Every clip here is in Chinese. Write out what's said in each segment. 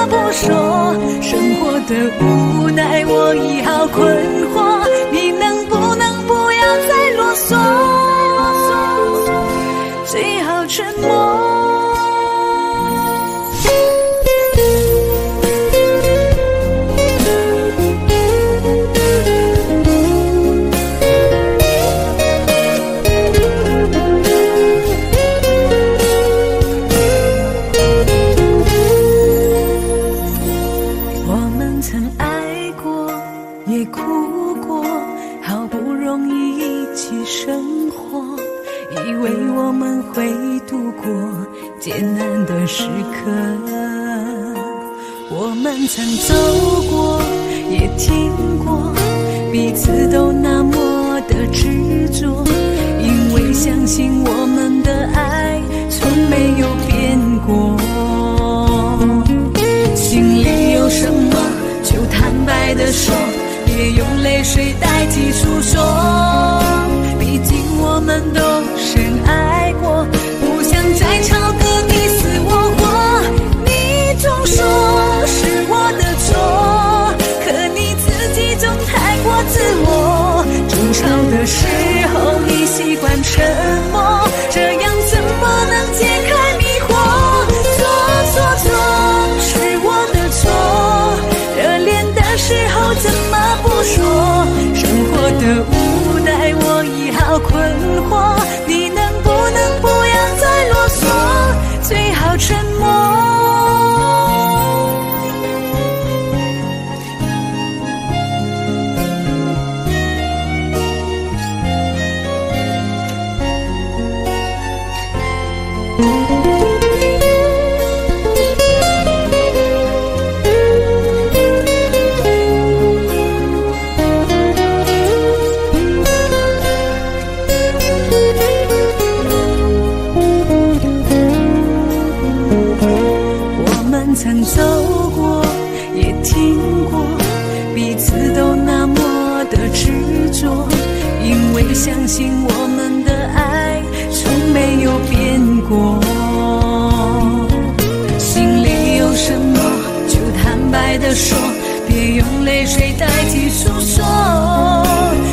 么不说？生活的无奈我已好困惑，你能不要再啰嗦？最好沉默。以为我们会度过艰难的时刻，我们曾走过也听过，彼此都那么的执着，因为相信我们的爱从没有变过。心里有什么就坦白地说，别用泪水代替诉说，毕竟我们都深爱过，不想再吵个你死我活。你总说是我的错，可你自己总太过自我。争吵的时候你习惯沉默，这样怎么能解开迷惑？错，是我的错，热恋的时候怎么不说？生活的无奈我已好困惑，你能不要再啰嗦？最好沉默。曾走过也听过，彼此都那么的执着，因为相信我们的爱从没有变过。心里有什么就坦白地说，别用泪水代替诉说，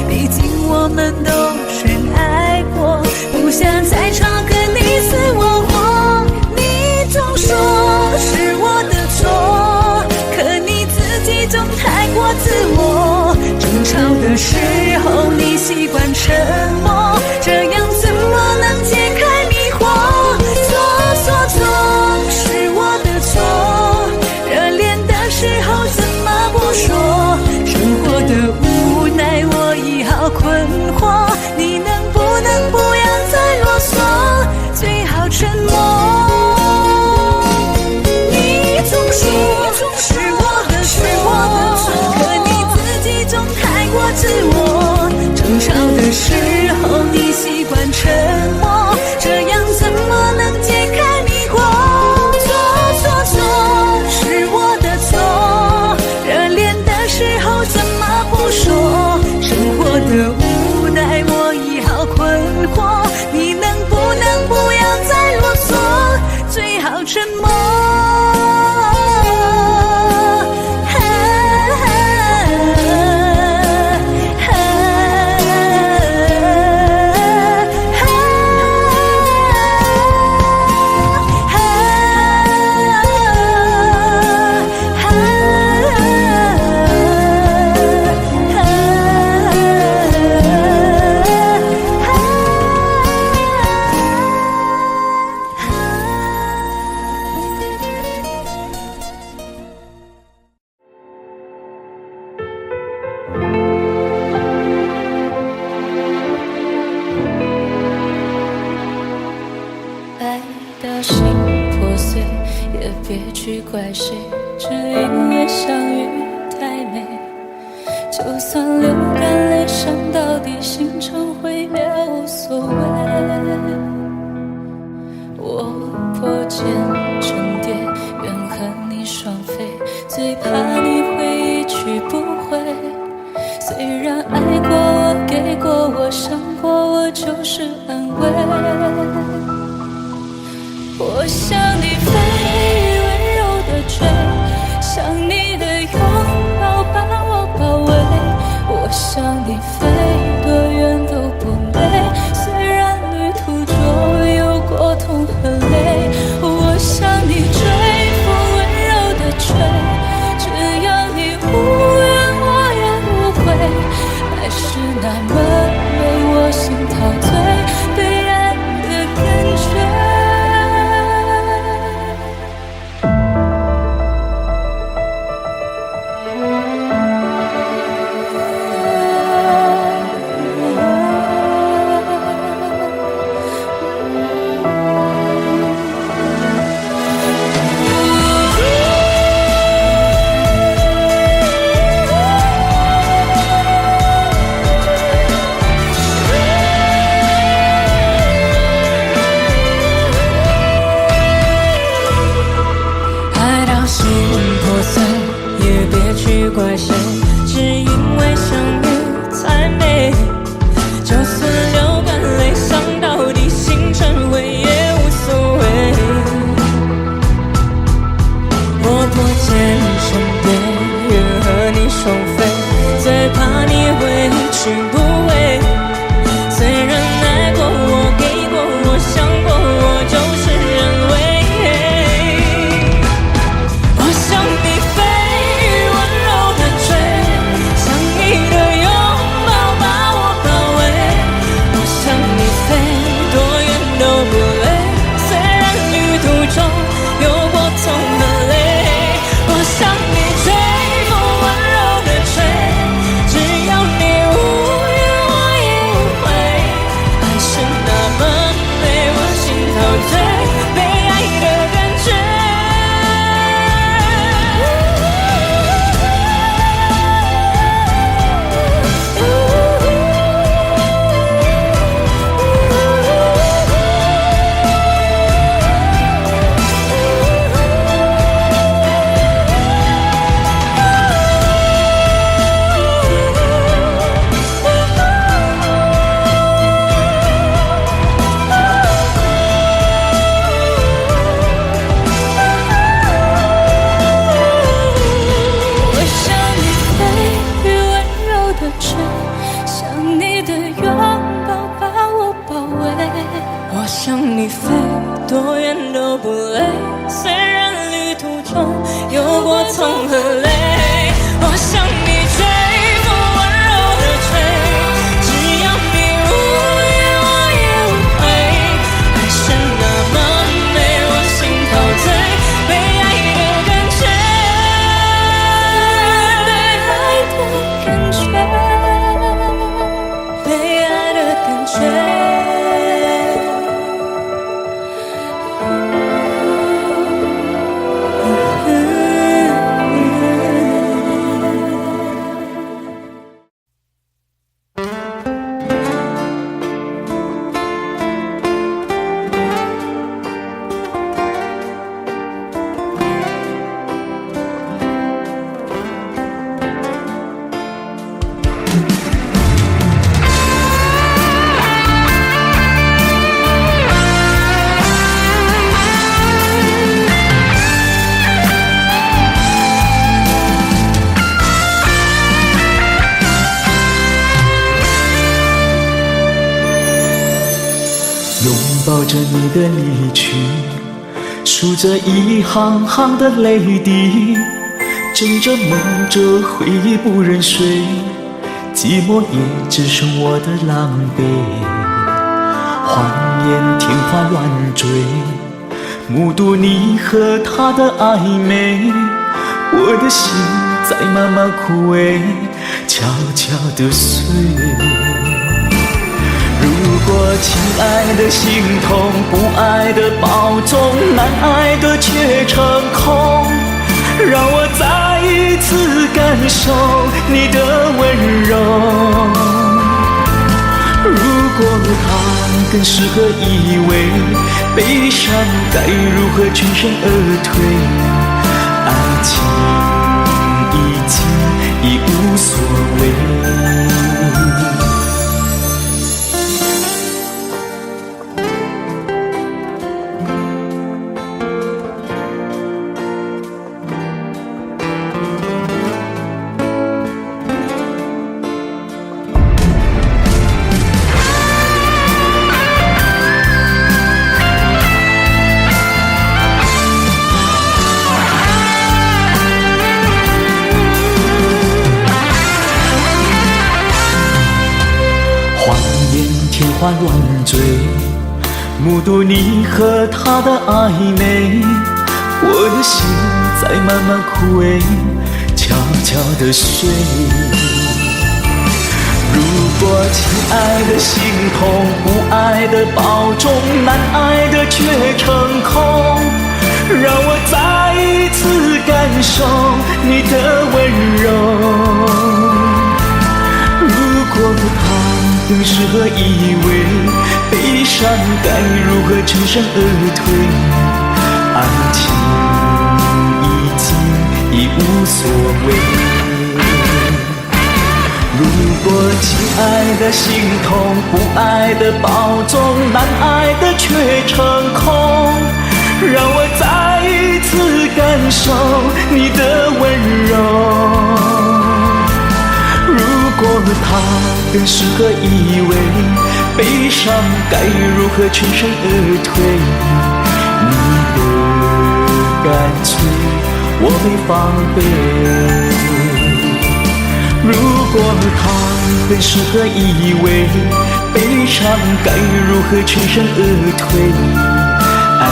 毕竟我们都深爱过，不想再吵个你死我活。你总说是我的错，可你自己总太过自我。争吵的时候你习惯沉默，这样怎么能解开迷惑？错，是我的错，热恋的时候怎么不说？生活的无奈我已好困惑，你能不要再啰嗦？最好沉默。是我的错，可你自己总太过自我。争吵的时候你习惯沉默，这样怎么能解开迷惑？错，是我的错，热恋的时候怎么不说？生活的无奈我已好困惑，你能不要再啰嗦？最好沉默。怪谁？只因为相遇太美，就算流干泪，伤到底，心成灰也无所谓。我破茧成蝶，愿和你双飞，最怕你会一去不回。虽然爱过我，给过我，伤过我，就是安慰。我向你飞，追，破碎，也别去怪谁，只因为相遇才美。就算流干泪，伤到底，心成灰也无所谓。我破茧成蝶，愿和你双飞，最怕你会去不回。虽然爱过我，给过我，想过我，就是人为。我向你飞，温柔的追，像你的拥抱把我包围。我向你飞，多远都不累，虽然旅途中有过痛和泪。我向你追，风温柔的吹，只要你无语我也无悔。爱是那么美，我心陶醉，被爱的感觉。我向你飞，温柔的吹，像你的拥抱把我包围。我向你飞，多远都不累，虽然旅途中有过痛和泪。我向你追，风温柔的吹，只要你无语我也无悔。爱是那么美，我心陶醉，被爱的感觉，被爱的感觉。拥抱着你的离去，数着一行行的泪滴，枕着梦着回忆不忍睡，寂寞也只剩我的狼狈。谎言天花乱坠，目睹你和他的暧昧，我的心在慢慢枯萎，悄悄地碎。如果亲爱的心痛，不爱的保重，难爱的却成空，让我再一次感受你的温柔。如果它更适合依偎，悲伤该如何全身而退？爱情已无所谓。天花乱坠，目睹你和他的暧昧，我的心在慢慢枯萎，悄悄地睡。如果亲爱的心痛，不爱的保重，难爱的却成空，让我再一次感受你的温柔。如果他更适合依偎，悲伤该如何全身而退？爱情已已无所谓。如果亲爱的心痛，不爱的保重，难爱的却成空，让我再一次感受你的温柔。如果它更适合依偎，悲伤该如何全身而退？你的干脆我没防备。如果它更适合依偎，悲伤该如何全身而退？爱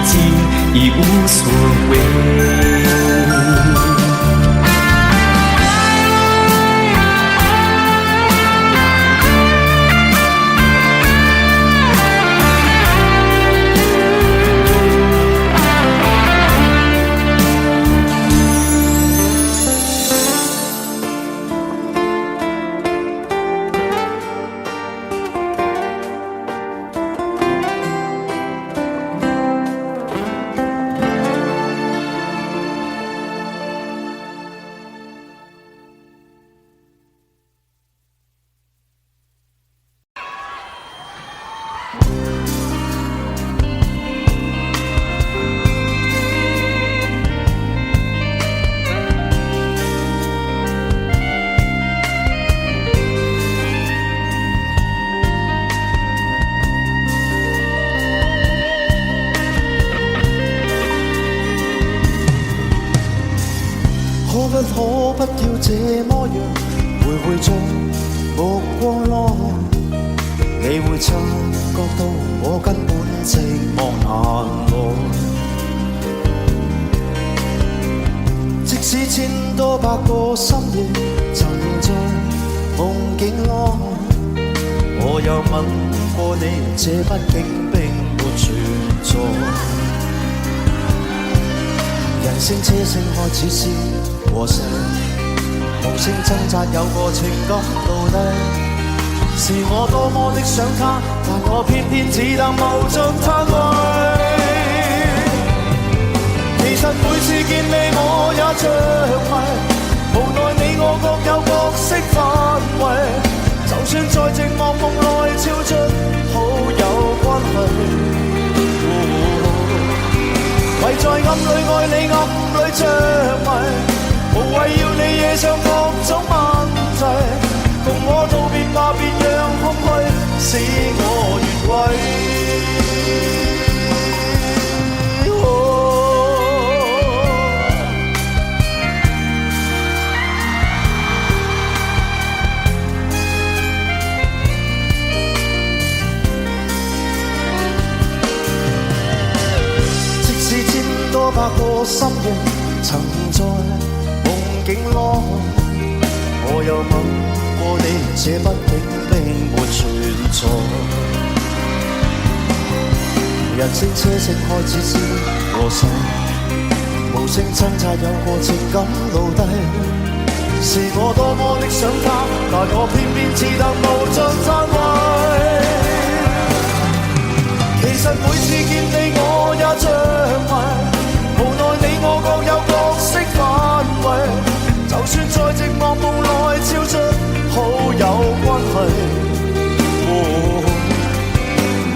情已无所谓。可不要這麼樣，回回着目光咯，你會察覺到我根本寂寞難耐。即使千多百個深夜曾在夢境內，我又吻過你，這畢竟並沒存在。人聲車聲開始是和諧，無聲掙扎有個情感到底，是我多麼的想他，但我偏偏只得無盡嘆謂。其實每次見你我也着迷，無奈你我各有角色範圍，就算在寂寞夢內超出好友關係。為在暗裏愛你，暗裏着迷，無謂要你惹上各種問題，共我道別吧，別讓空虛使我越軌。即使千多百個深夜曾在夢境內，我又吻過你，這畢竟並沒存在。人聲車聲開始是和諧，無聲掙扎有個情感奴隸，是我多麼的想他，但我偏偏只得無盡嘆謂。其實每次見你我也着迷，無奈你我各有角色範圍，就算在寂寞夢內超出好友關係。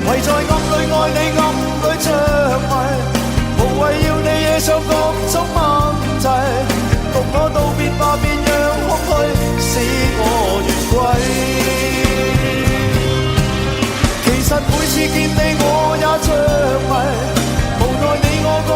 為在暗裏愛你，暗裏着迷，無謂要你惹上各種問題，共我道別吧，別讓空虛使我越軌。其實每次見你我也着迷，無奈你我各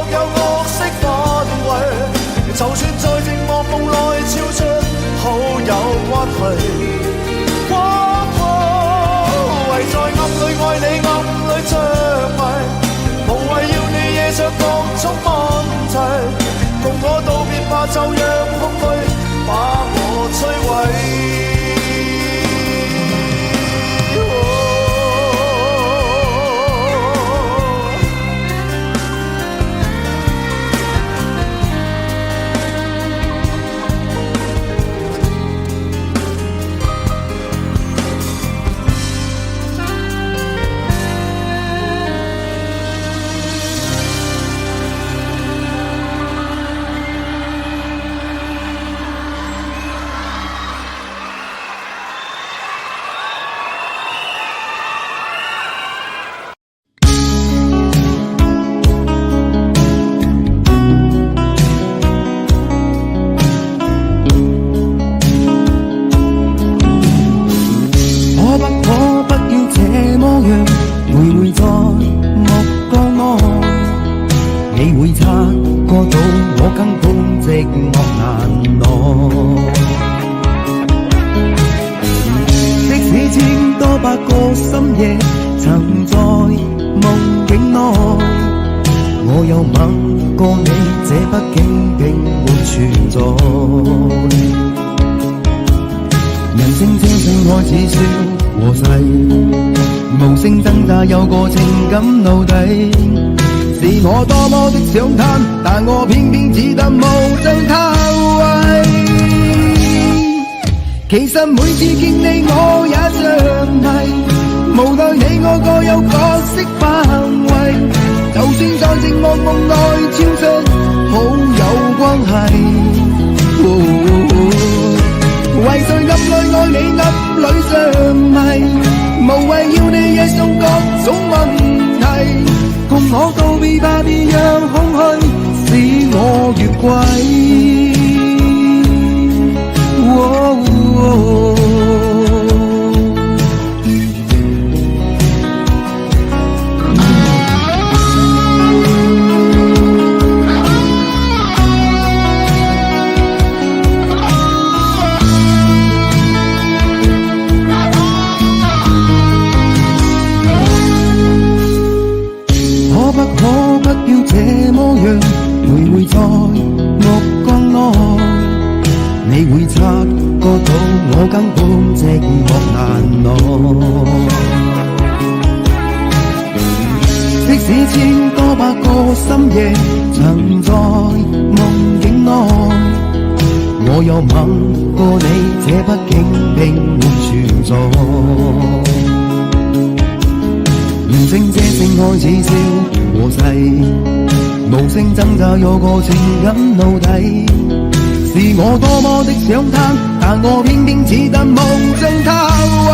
你會察覺到我根本寂寞難耐。即使千多百個深夜曾在夢境內，我有吻過你，這畢竟並沒存在。人聲車聲開始消和逝，無聲掙扎有個情感奴隸。是我多麼的想貪，但我偏偏只得無盡偷慰。其實每次見你我也像迷，無奈你我各有角色範圍，就算在寂寞夢內超出好友關係。為誰暗裏愛你暗裏着迷，無謂要你惹上各種問題，共我道別吧，別讓空虛使我越軌。可不要這麼樣徘徊在目光內，你會察覺到我根本寂寞難耐。即使千多百個深夜曾在夢境內，我有吻過你，這畢竟並沒存在。人聲這聲開始消和逝，無聲掙扎有個情感奴隸。是我多麼的想貪，但我偏偏只得無盡偷慰。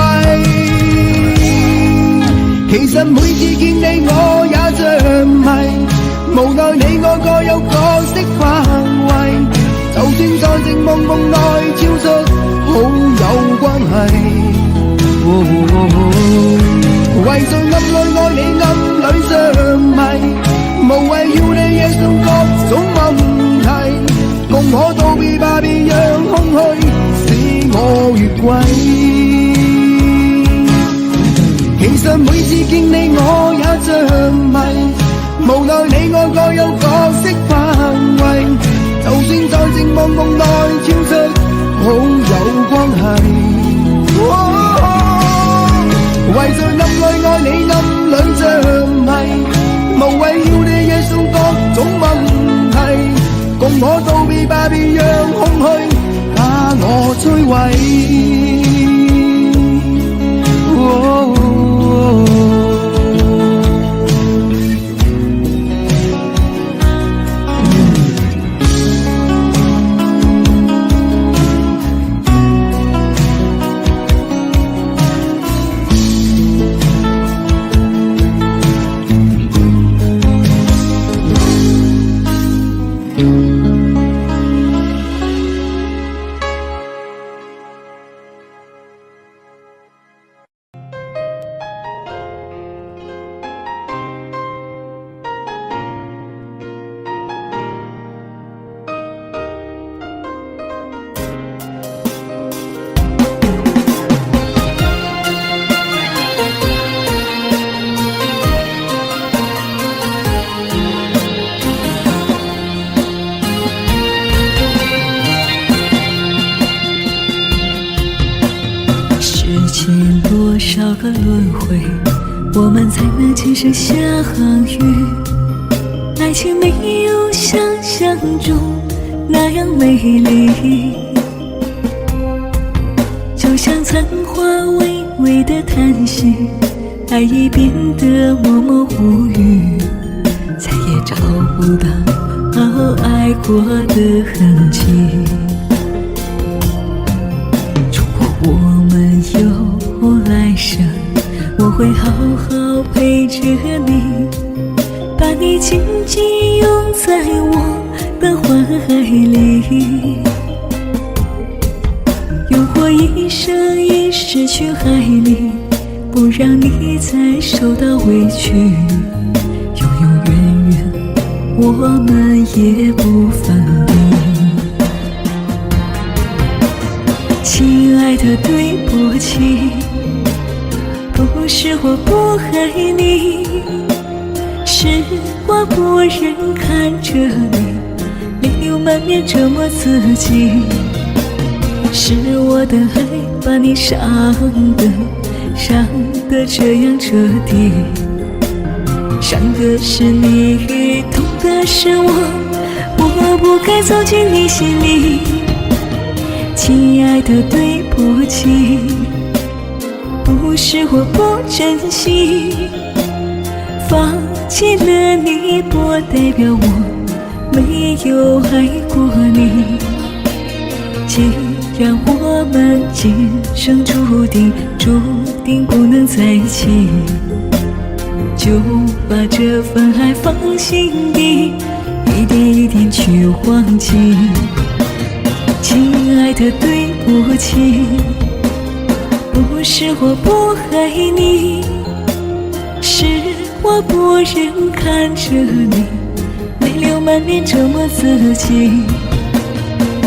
其實每次見你我也像迷，無奈你我各有角色範圍，就算在寂寞夢內超出好友關係。為誰暗裏愛你暗裏着迷，無謂要你惹上各種問題，共我道別吧，別讓空虛使我越軌。其實每次見你我也像迷，無奈你我各有角色範圍，就算在寂寞夢內超出好友關係。為誰暗裏愛你暗裏着迷，無謂要你惹上各種問題，共我道別吧，別讓空虛把我摧毀。多少个轮回，我们才能牵手下航运？爱情没有想象中那样美丽，就像残花微微的叹息，爱已变得默默无语，再也找不到爱过的痕迹。如果我们有来生，我会好好陪着你，把你紧紧拥在我的怀里，用我一生一世去爱你，不让你再受到委屈，永永远远我们也不分离。亲爱的，对不起，不是我不爱你，是我不忍看着你泪流满面折磨自己，是我的爱把你伤得这样彻底，伤的是你，痛的是我不该走进你心里。亲爱的，对不起，不是我不珍惜，放弃了你不代表我没有爱过你。既然我们今生注定不能在一起，就把这份爱放心底，一点一点去忘记。亲爱的，对不起，不是我不爱你，是我不忍看着你泪流满面折磨自己，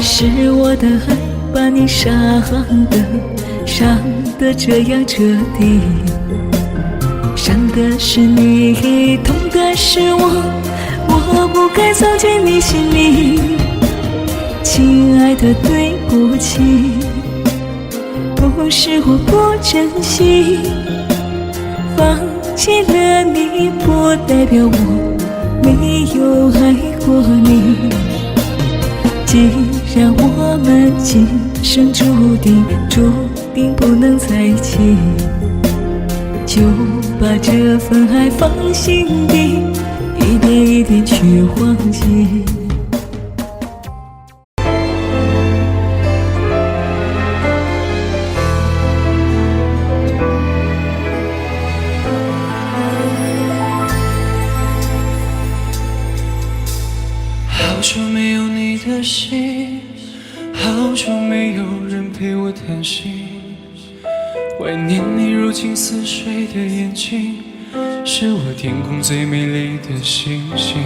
是我的爱把你伤得这样彻底，伤的是你，痛的是我不该走进你心里。亲爱的，对不起，不是我不珍惜，放弃了你不代表我没有爱过你。既然我们今生注定不能在一起，就把这份爱放心底，一点一点去忘记。好久没有你的信，好久没有人陪我谈心，怀念你如今似水的眼睛，是我天空最美丽的星星。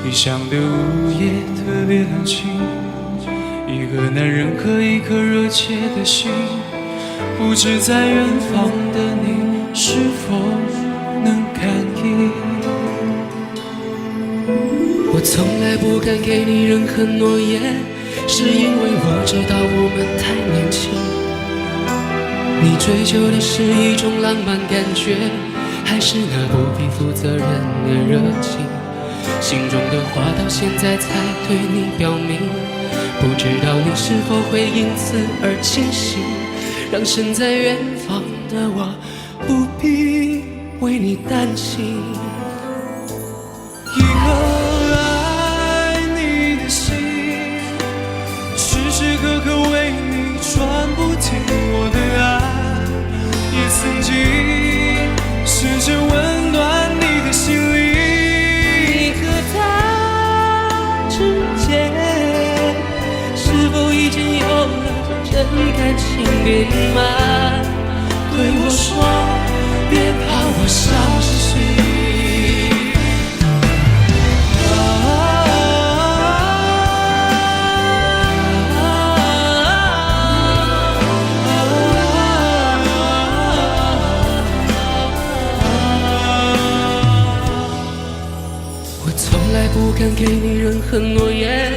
异乡的午夜特别冷清，一个男人和一颗热切的心，不知在远方的你是否能感应。我从来不敢给你任何诺言，是因为我知道我们太年轻。你追求的是一种浪漫感觉，还是那不必负责任的热情？心中的话到现在才对你表明，不知道你是否会因此而清醒，让身在远方的我不必为你担心。一颗爱你的心，时时刻刻为你转不停，我的爱也曾经试着温暖你的心灵。你和他之间是否已经有了真感情？别隐瞒，对我说，别怕我伤心。不敢给你任何诺言，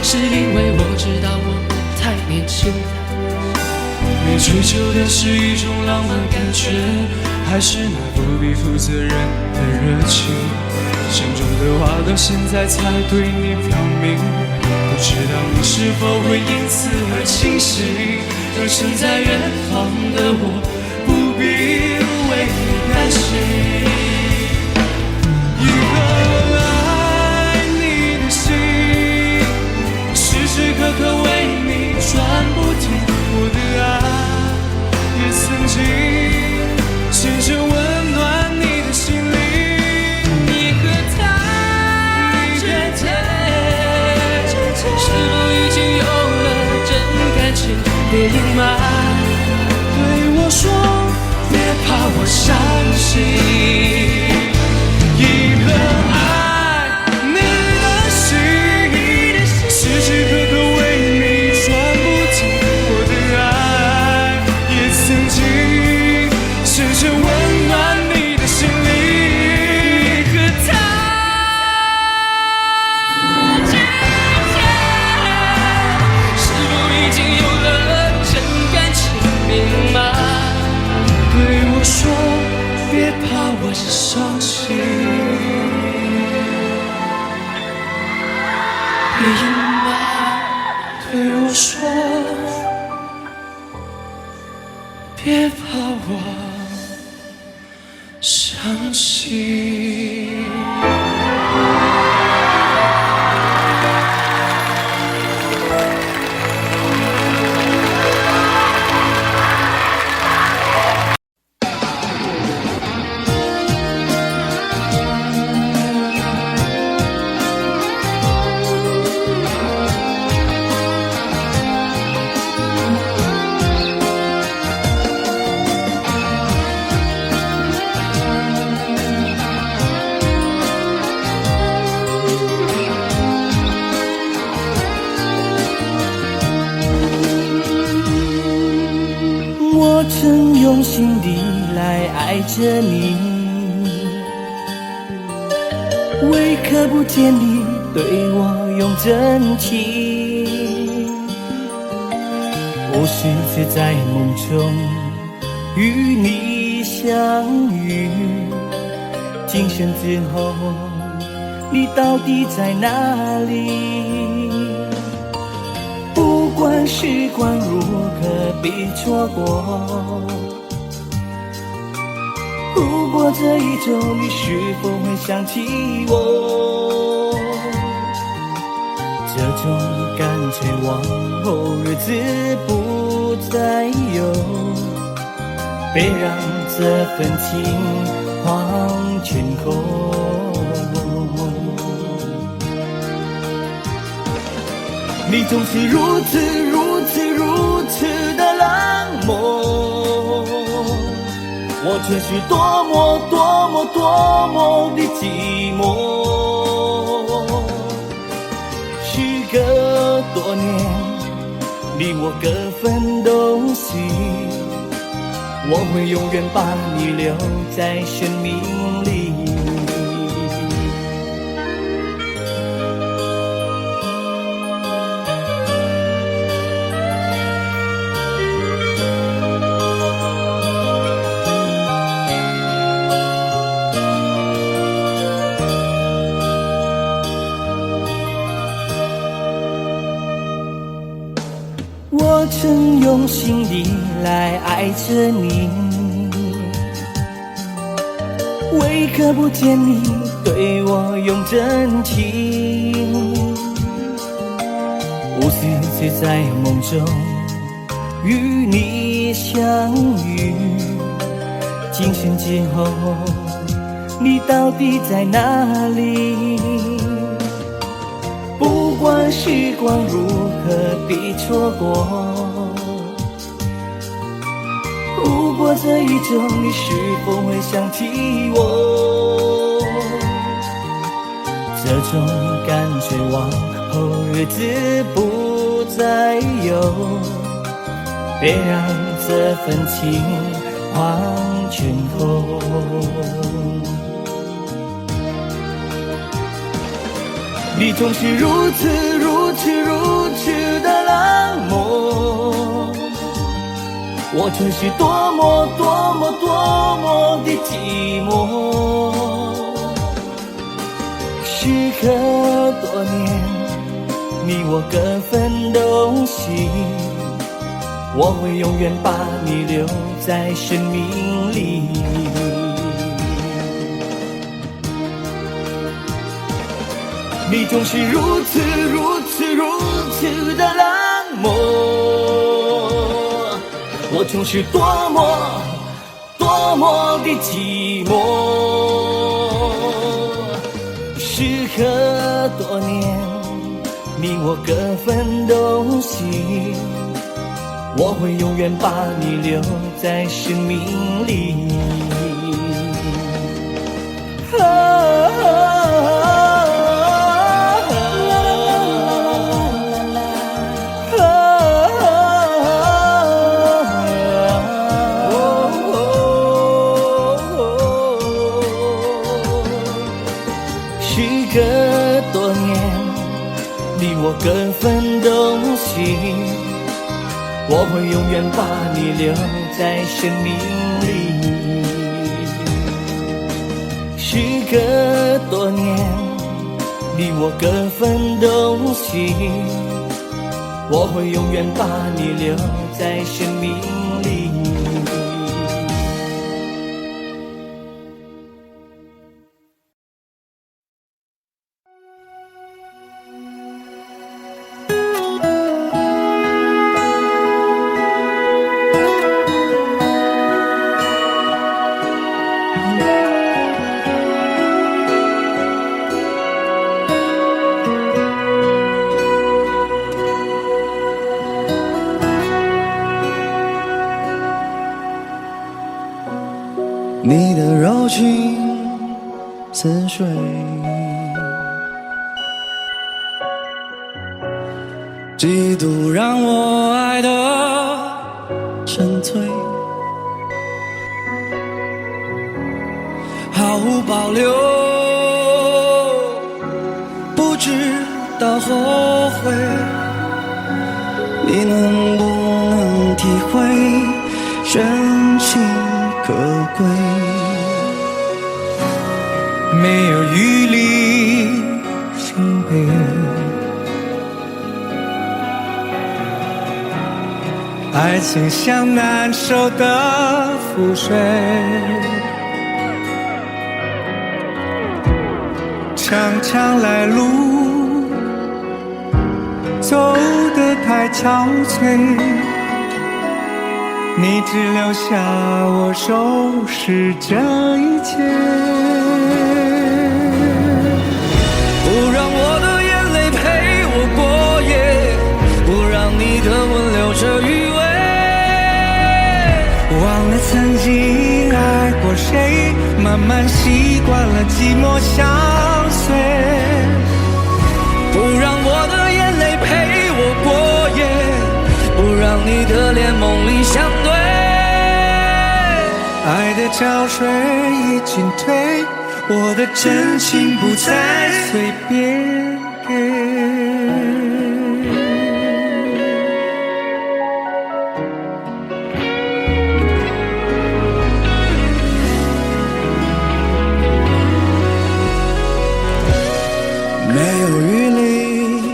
是因为我知道我们太年轻。你追求的是一种浪漫感觉，还是那不必负责任的热情？心中的话到现在才对你表明，不知道你是否会因此而清醒，让身在远方的我不必为你担心。一个爱你的心，时时刻刻为你转不停，我的爱也曾经试着温暖你的心灵。你和他之间是否已经有了真感情？别隐瞒，对我说，别怕我伤心。一个爱你别隐瞒，对我说，别怕我伤心。我曾用心地来爱着你，为何不见你对我用真情？我是只在梦中与你相遇，今生之后你到底在哪里？不管时光如何被错过，如果这一周你是否会想起我？这种干脆往后日子不再有，别让这份情荒全空。你总是如此的冷漠，我却是多么的寂寞。时隔多年，你我各分东西，我会永远把你留在生命里。我曾用心地来爱着你，为何不见你对我用真情？无数次在梦中与你相遇，今生之后你到底在哪里？不管时光如何被错过，如果这一周你是否会想起我？这种干脆往后日子不再有，别让这份情荒全空。你总是如此的冷漠，我却是多么的寂寞。时隔多年，你我各分东西，我会永远把你留在生命里。你总是如此的冷漠，我总是多么的寂寞。时隔多年，你我各分东西，我会永远把你留在生命里。时隔多年，你我各分东西，我会永远把你留在生命里。时隔多年，离我各分东西，我会永远把你留在生命里。你的柔情似水，几度让我爱得沉醉，毫无保留，不知道后悔。你能不能体会真情可贵？没有余力伤悲，爱情像难收的覆水，长长来路走得太憔悴，你只留下我收拾这一切，不让我的眼泪陪我过夜，不让你的吻留着余味，忘了曾经爱过谁，慢慢习惯了寂寞相随，不让我的眼泪陪我过夜，不让你的脸梦里相对，爱的潮水已经退，我的真情不再随便给。没有余力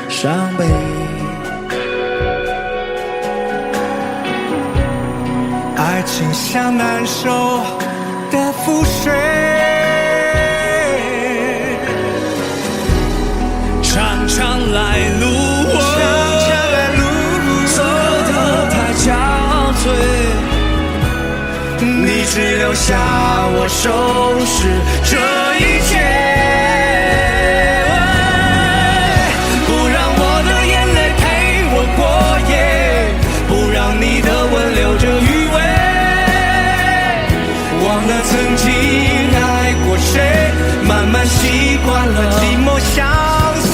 伤悲，爱情像难收的覆水，长长来路，走得太憔悴，你只留下我收拾这一切，不让我的眼泪陪我过夜，不让你的吻留着余味，忘了曾经爱过谁，慢慢习惯了寂寞相随，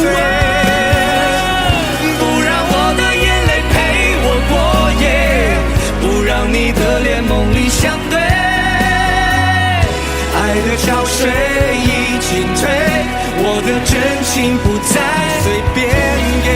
不让我的眼泪陪我过夜，不让你的脸梦里相对，爱的潮水已经退，我的真情不再随便给。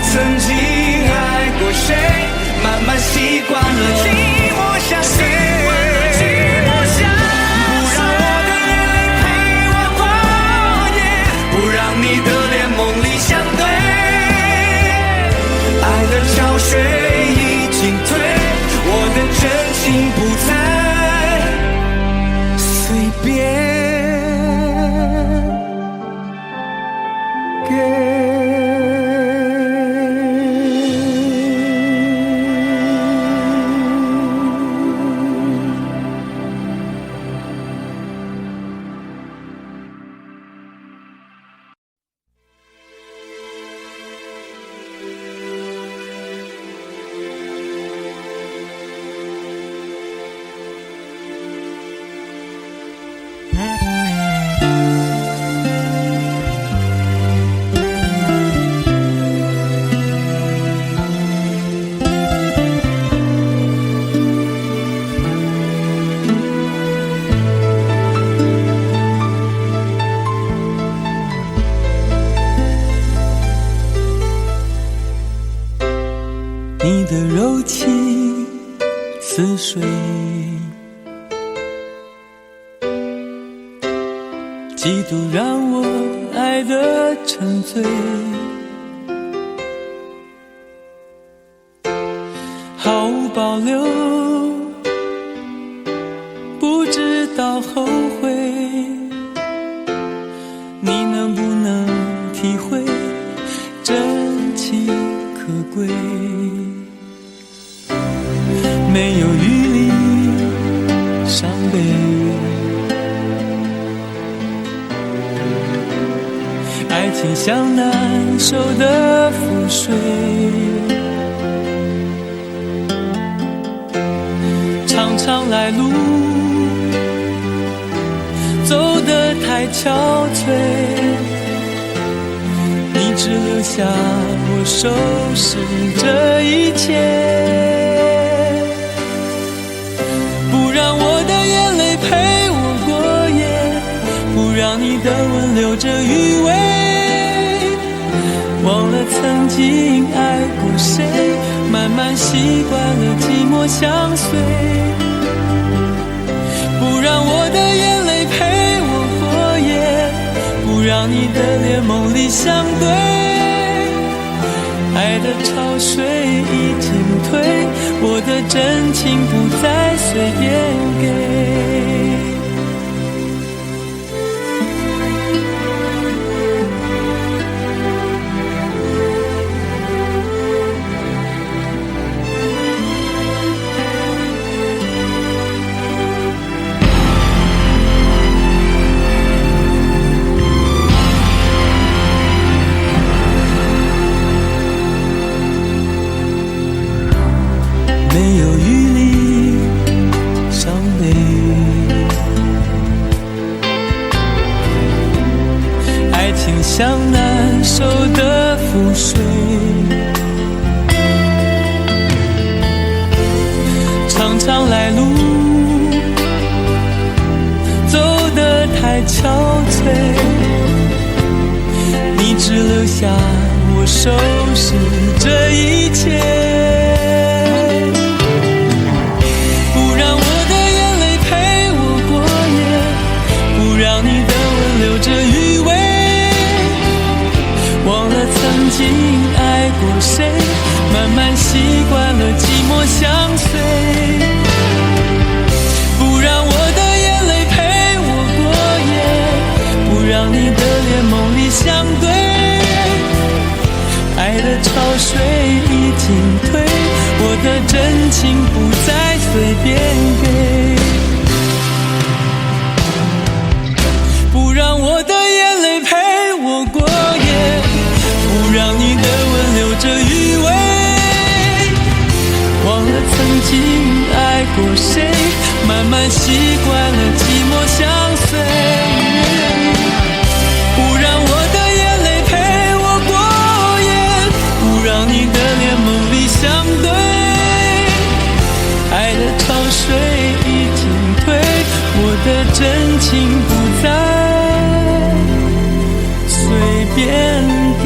曾经爱过谁，慢慢习惯了寂寞相随，不让我的眼泪陪我过夜，不让你的脸梦里相对，爱的潮水已经退，我的真情不再随便给。似水。嫉妒让我爱得沉醉，毫无保留，不知道后悔。你能不能体会真情可贵？没有余力伤悲，爱情像难收的覆水，长长来路走得太憔悴，你只留下我收拾这一切，不让我的眼泪陪我过夜，不让你的吻留着余味，忘了曾经爱过谁，慢慢习惯了寂寞相随，不让我的眼泪陪我过夜，不让你的脸梦里相对，爱的潮水已经退，我的真情不再随便给。没有余力伤悲，爱情像难收的覆水，长长来路走得太憔悴，你只留下我收拾这一切，曾经爱过谁，慢慢习惯了寂寞相随，不让我的眼泪陪我过夜，不让你的脸梦里相对，爱的潮水已经退，我的真情不再随便给，不让我的眼泪陪我过夜，不让你的吻留着余味，忘了曾经爱过谁，慢慢习惯了寂寞相随，不让我的眼泪陪我过夜，不让你的脸梦里相对，爱的潮水已经退，我的真情不再随便给。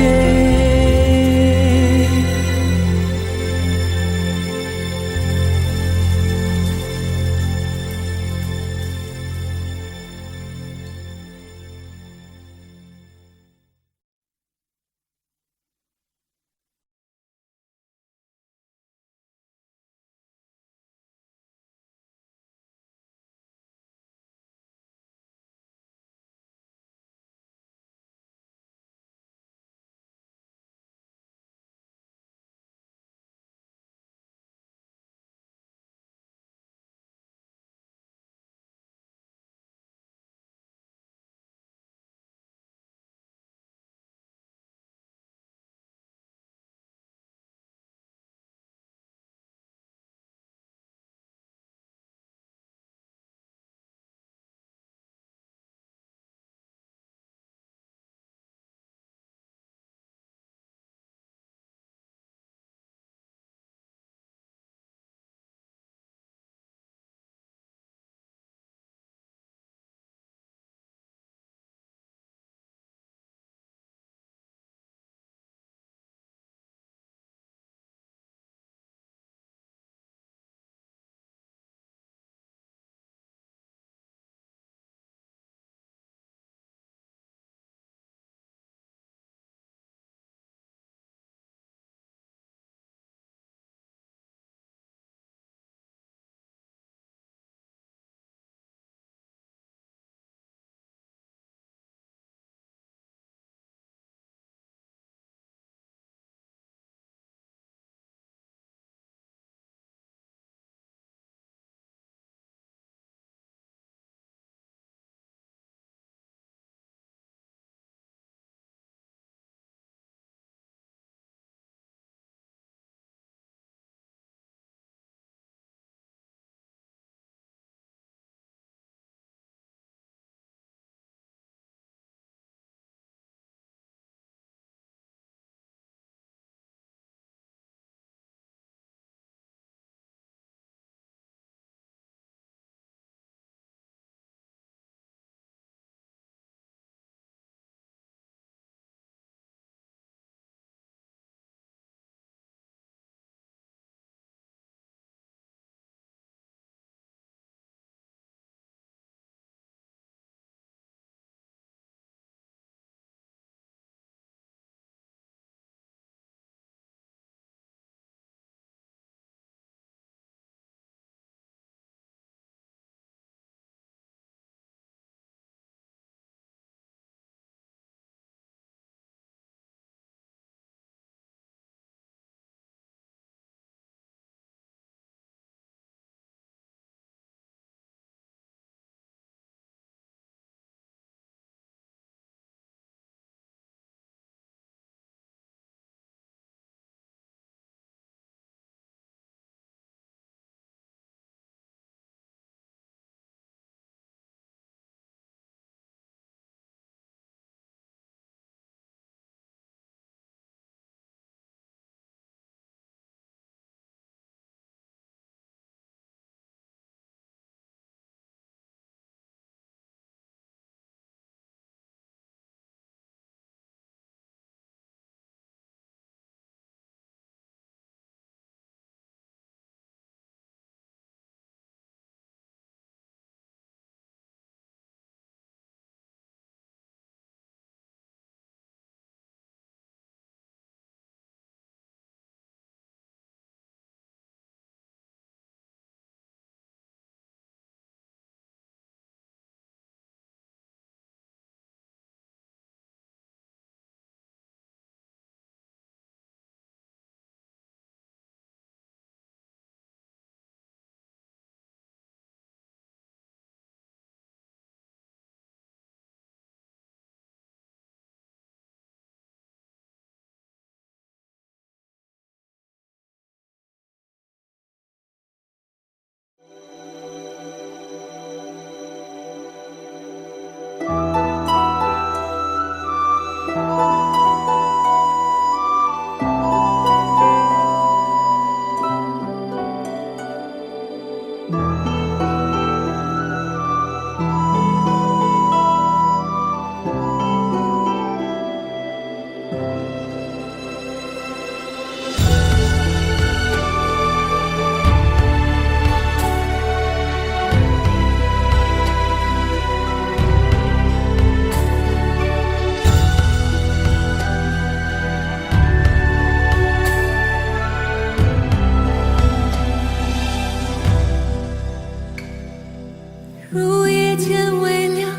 入夜间微亮，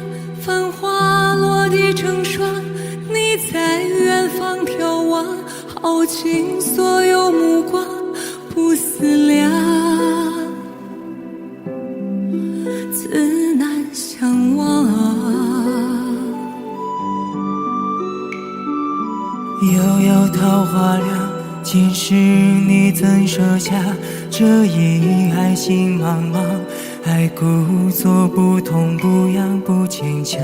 繁花落地成霜。你在远方眺望，耗尽所有目光，不思量，自难相忘。悠悠桃花凉，今世你怎舍下这一爱心茫茫？爱故作不痛不痒不坚强，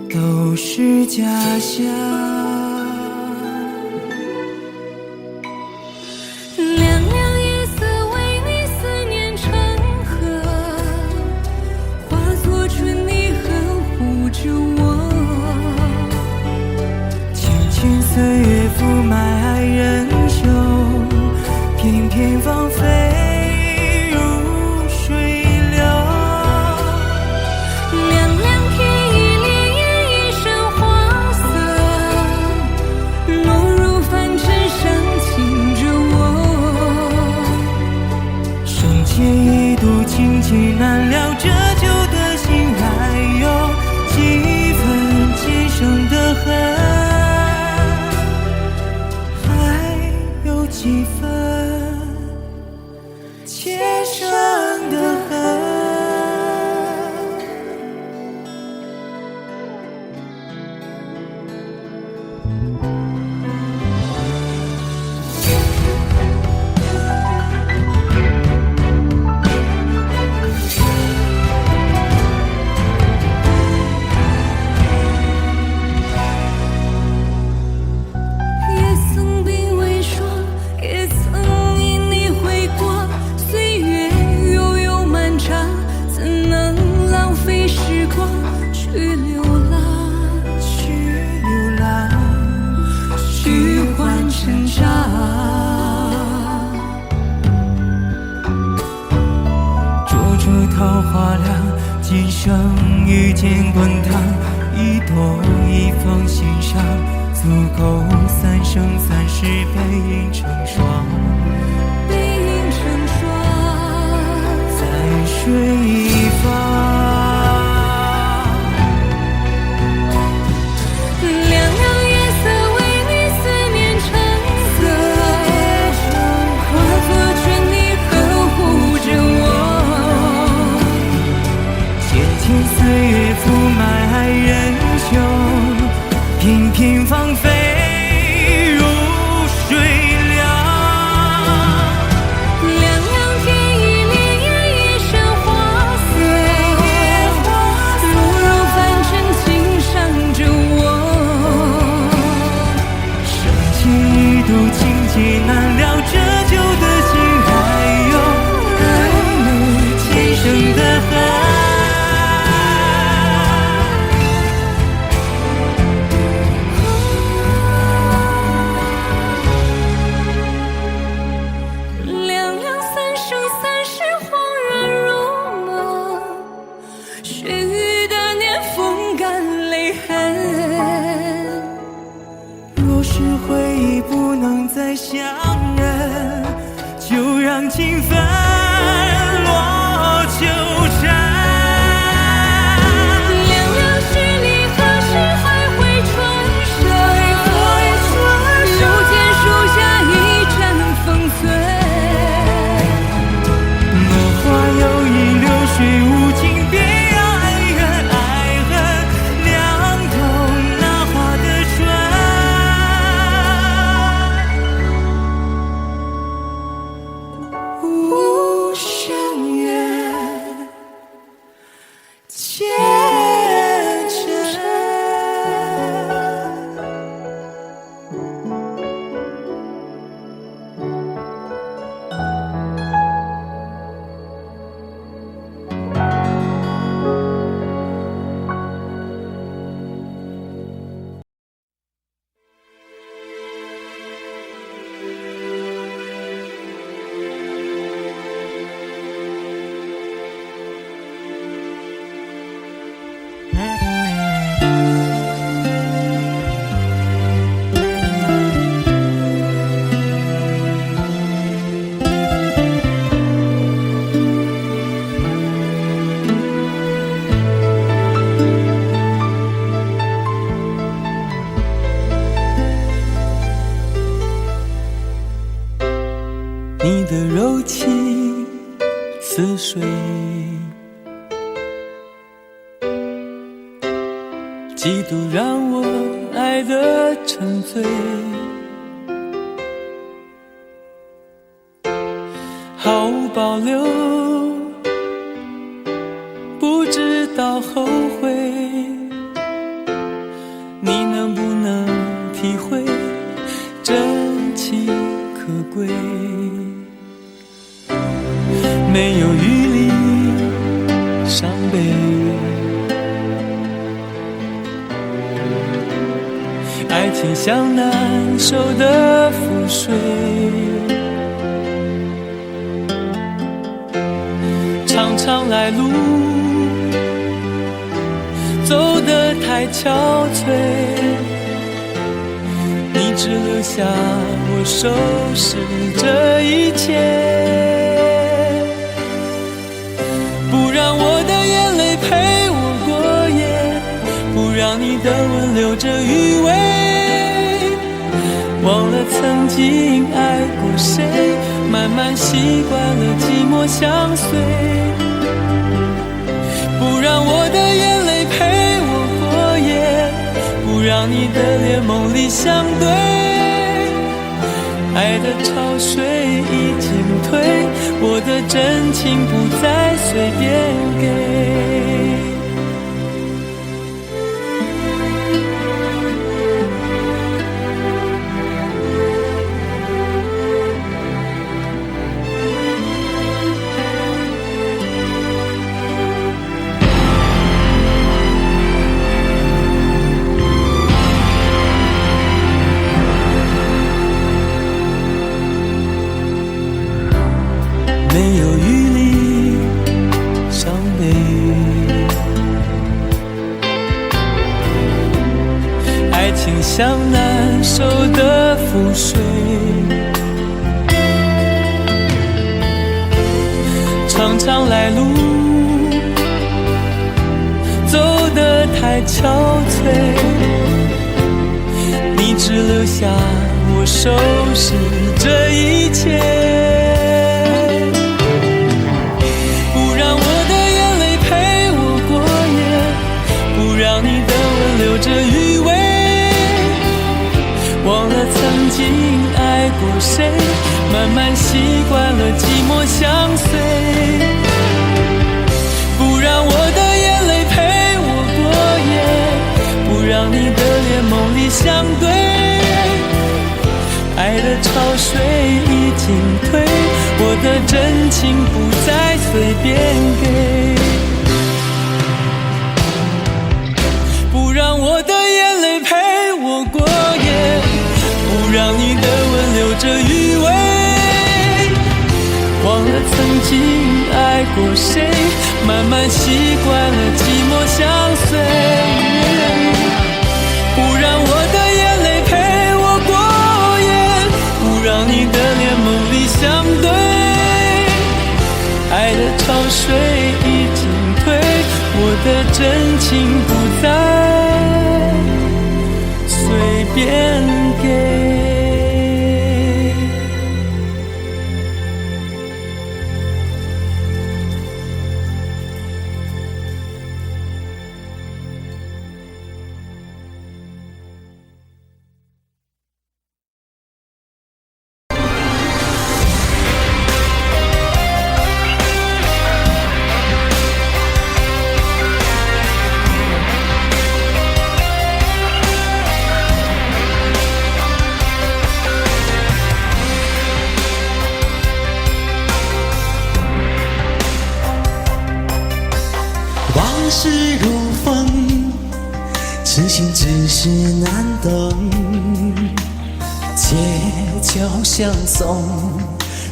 都是假象。凉凉夜色为你思念成河，化作春泥呵护着我。轻轻岁月覆埋爱人袖，片片芳菲如水流。凉凉天意潋滟一身黄色，落入凡尘伤情着我。生劫一度情结难了，这旧的心还有几分今生的恨，还有几分前生的恨。也曾鬓微霜，也曾因你回过。岁月悠悠漫长，怎能浪费时光去流浪？虚幻成长。灼灼桃花凉，今生遇见滚烫，一朵一放心上，足够三生三世背影成双。背影成双，在水一方。凉凉夜色为你思念成河，化作春泥呵护着我。浅浅岁月覆埋爱人袖，片片芳菲如水流。凉凉天意潋滟一身花色，落入凡尘轻伤着我。生劫一度情结难了，这旧的心还有前生的恨。凉凉三生三世恍然如梦，须臾的年风干泪痕。若是回忆不能再相认，就让情分落纠缠。凉凉是你何时还会转身？又见树下一阵风吹。落花有意，流水无情，别让爱恨凉透那花的唇。似水，嫉妒让我爱得沉醉，毫无保留，不知道后悔。你能不能体会真情可贵？没有余力伤悲，爱情像难收的覆水，常常来路走得太憔悴，你只留下我收拾这一切，不让我的眼泪陪我过夜，不让你的吻留着余味，忘了曾经爱过谁，慢慢习惯了寂寞相随，不让我的眼泪陪我过夜，不让你的脸梦里相对，爱的潮水已经退，我的真情不再随便给。没有余力伤悲，爱情像难收的覆水，常常来路走得太憔悴，你只留下我收拾这一切，让你的吻留着余味，忘了曾经爱过谁，慢慢习惯了寂寞相随，不让我的眼泪陪我过夜，不让你的脸梦里相对，爱的潮水已经退，我的真情不再随便给，不让我的眼泪陪我过夜，不让你的吻留着余味，忘了曾经爱过谁，慢慢习惯了寂寞相随，不让我的眼泪陪我过夜，不让你的脸梦里相对，爱的潮水已经退，我的真情不再随便给。往事如风，痴心只是难懂，街角相送，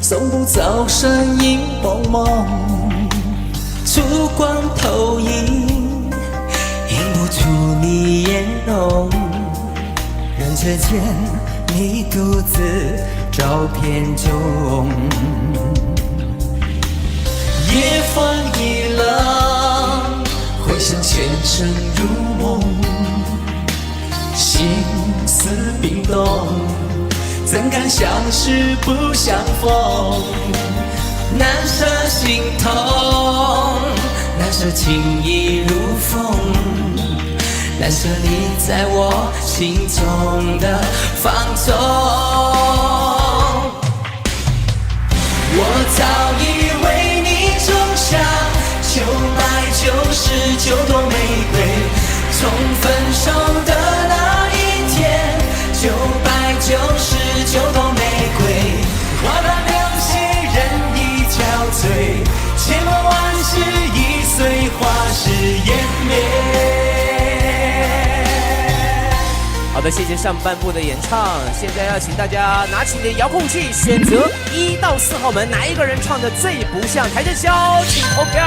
送不走身影蒙蒙，烛光投影，映不出你颜容，人世间你独自照片中，夜风一冷，回想前生如梦，心思冰冻，怎敢相识不相逢？难舍心痛，难舍情意如风，难舍你在我心中的放纵。我早以为你种下9百99朵玫瑰，从分手的那一天，999朵玫瑰，花到流血人已憔悴，千万万世已碎，花事湮灭。好的，谢谢上半部的演唱。现在要请大家拿起你的遥控器，选择1到4号门，哪一个人唱的最不像台正宵，请投票。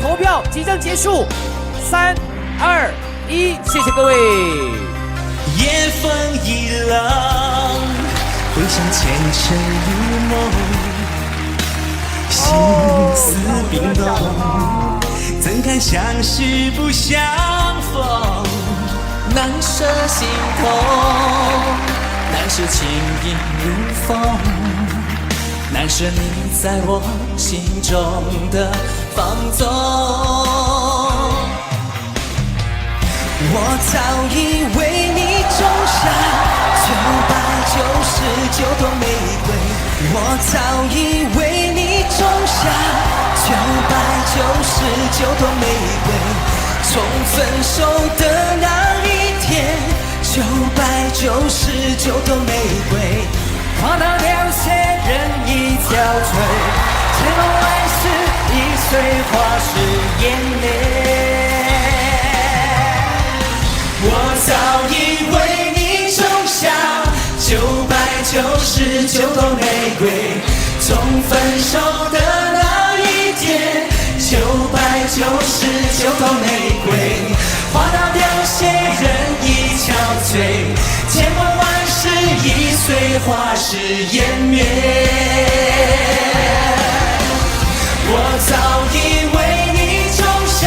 投票即将结束，3、2、1，谢谢各位。夜风一冷，回想前尘如梦。心思冰冻，怎堪相识不相逢？难舍心痛，难舍情意如风，难舍你在我心中的放纵。我早以为你种下999朵玫瑰，我早以为你种下999朵玫瑰，从分手的那一天，999朵玫瑰，花到流血人已憔悴，千万万世已碎，花事湮灭。我早以为你种下999朵玫瑰，从分手的那一天，999朵玫瑰，花到流血人已憔悴，千万万世已碎，花事湮灭。我早以为你种下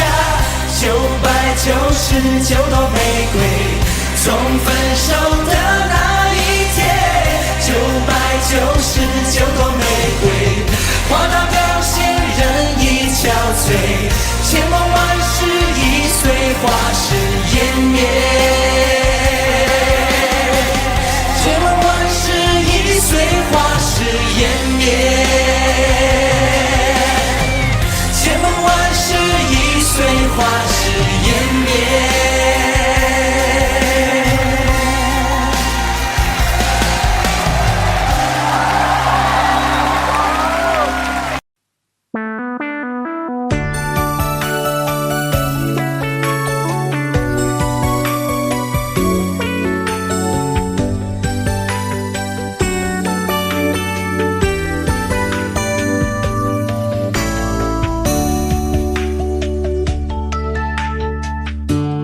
999朵玫瑰，从分手的那一天，999朵玫瑰，花到流血人已憔悴，千万万世已碎，花事湮灭。千万万世已碎，花事湮灭。千万万世已碎，花事湮灭。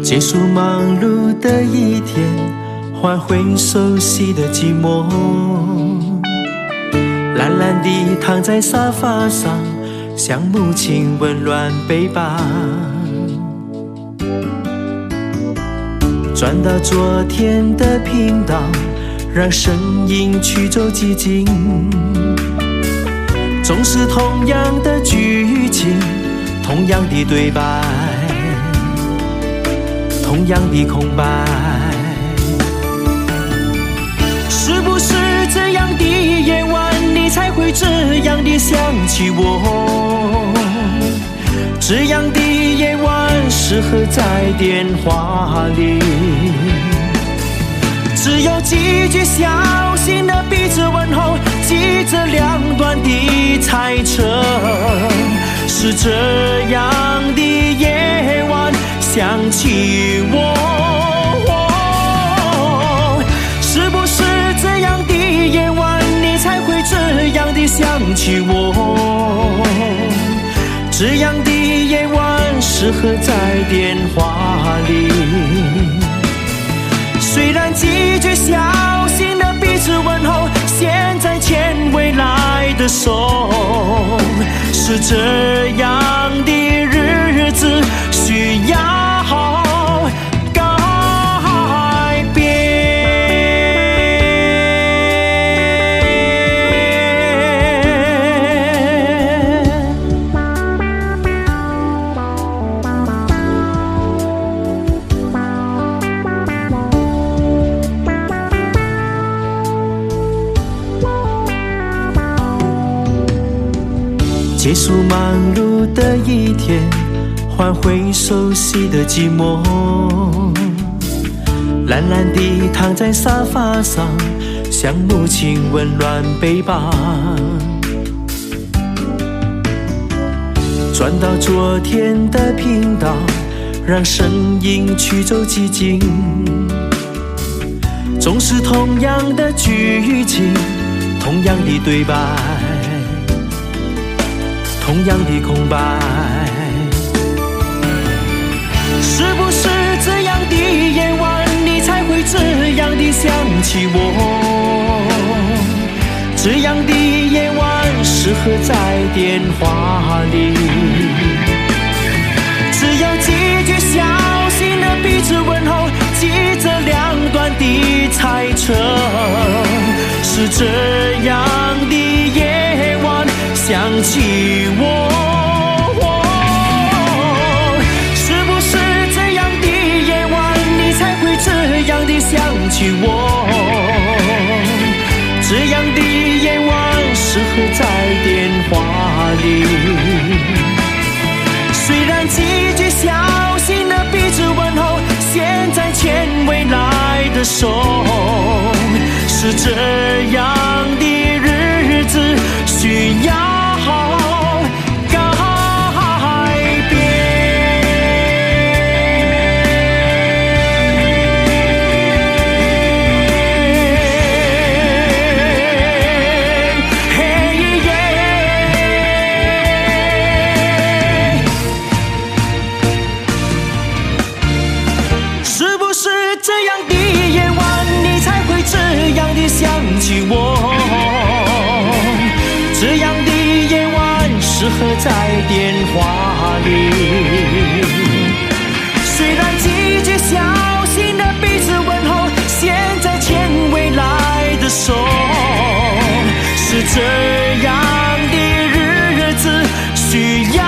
结束忙碌的一天，换回熟悉的寂寞。懒懒地躺在沙发上，像母亲温暖背膀。转到昨天的频道，让声音驱走寂静。总是同样的剧情，同样的对白，同样的空白。是不是这样的夜晚，你才会这样的想起我？这样的夜晚适合在电话里，只有几句小心的彼此问候，记着两端的猜测。是这样的夜晚想起我，是不是这样的夜晚你才会这样的想起我？这样的夜晚适合在电话里，虽然几句小心的彼此问候，现在牵未来的手。是这样的日子需要告结束忙碌的一天，换回熟悉的寂寞。懒懒地躺在沙发上，像母亲温暖背膀。转到昨天的频道，让声音驱走寂静。总是同样的剧情，同样的对白，同样的空白。是不是这样的夜晚，你才会这样的想起我？这样的夜晚适合在电话里，只有几句小心的彼此问候，记着两端的猜测。是这样的夜晚想起我，是不是这样的夜晚你才会这样的想起我？这样的夜晚适合在电话里，虽然几句小心的彼此问候，现在牵未来的手。是这样的日子需要改变。是不是这样的夜晚你才会这样的想起我？这样的夜晚适合在电话里，虽然几句小心的彼此问候，现在牵未来的手。是这样的日子需要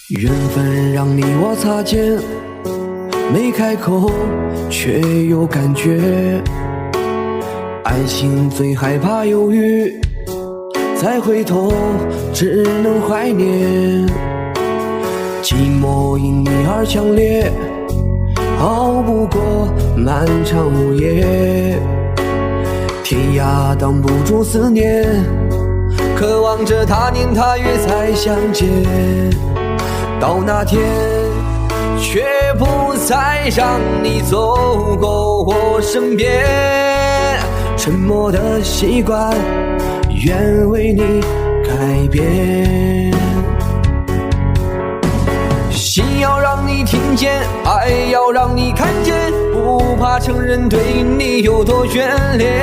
缘分让你我擦肩，没开口却有感觉。爱情最害怕犹豫，再回头只能怀念。寂寞因你而强烈，熬不过漫长午夜。天涯挡不住思念，渴望着他年他月再相见。到那天却不再让你走过我身边，沉默的习惯愿为你改变。心要让你听见，爱要让你看见，不怕承认对你有多眷恋。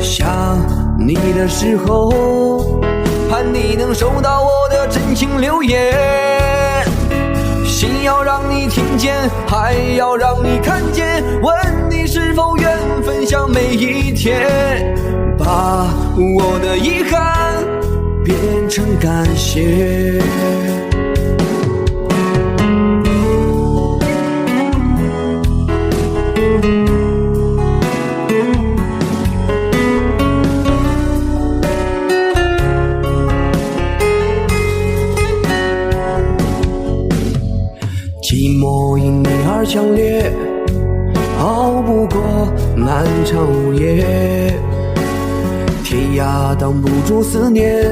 想你的时候，盼你能收到我的真情留言。心要让你听见，爱要让你看见，问你是否愿分享每一天，把我的遗憾变成感谢。寂寞因你而强烈，熬不过漫长午夜。天涯挡不住思念，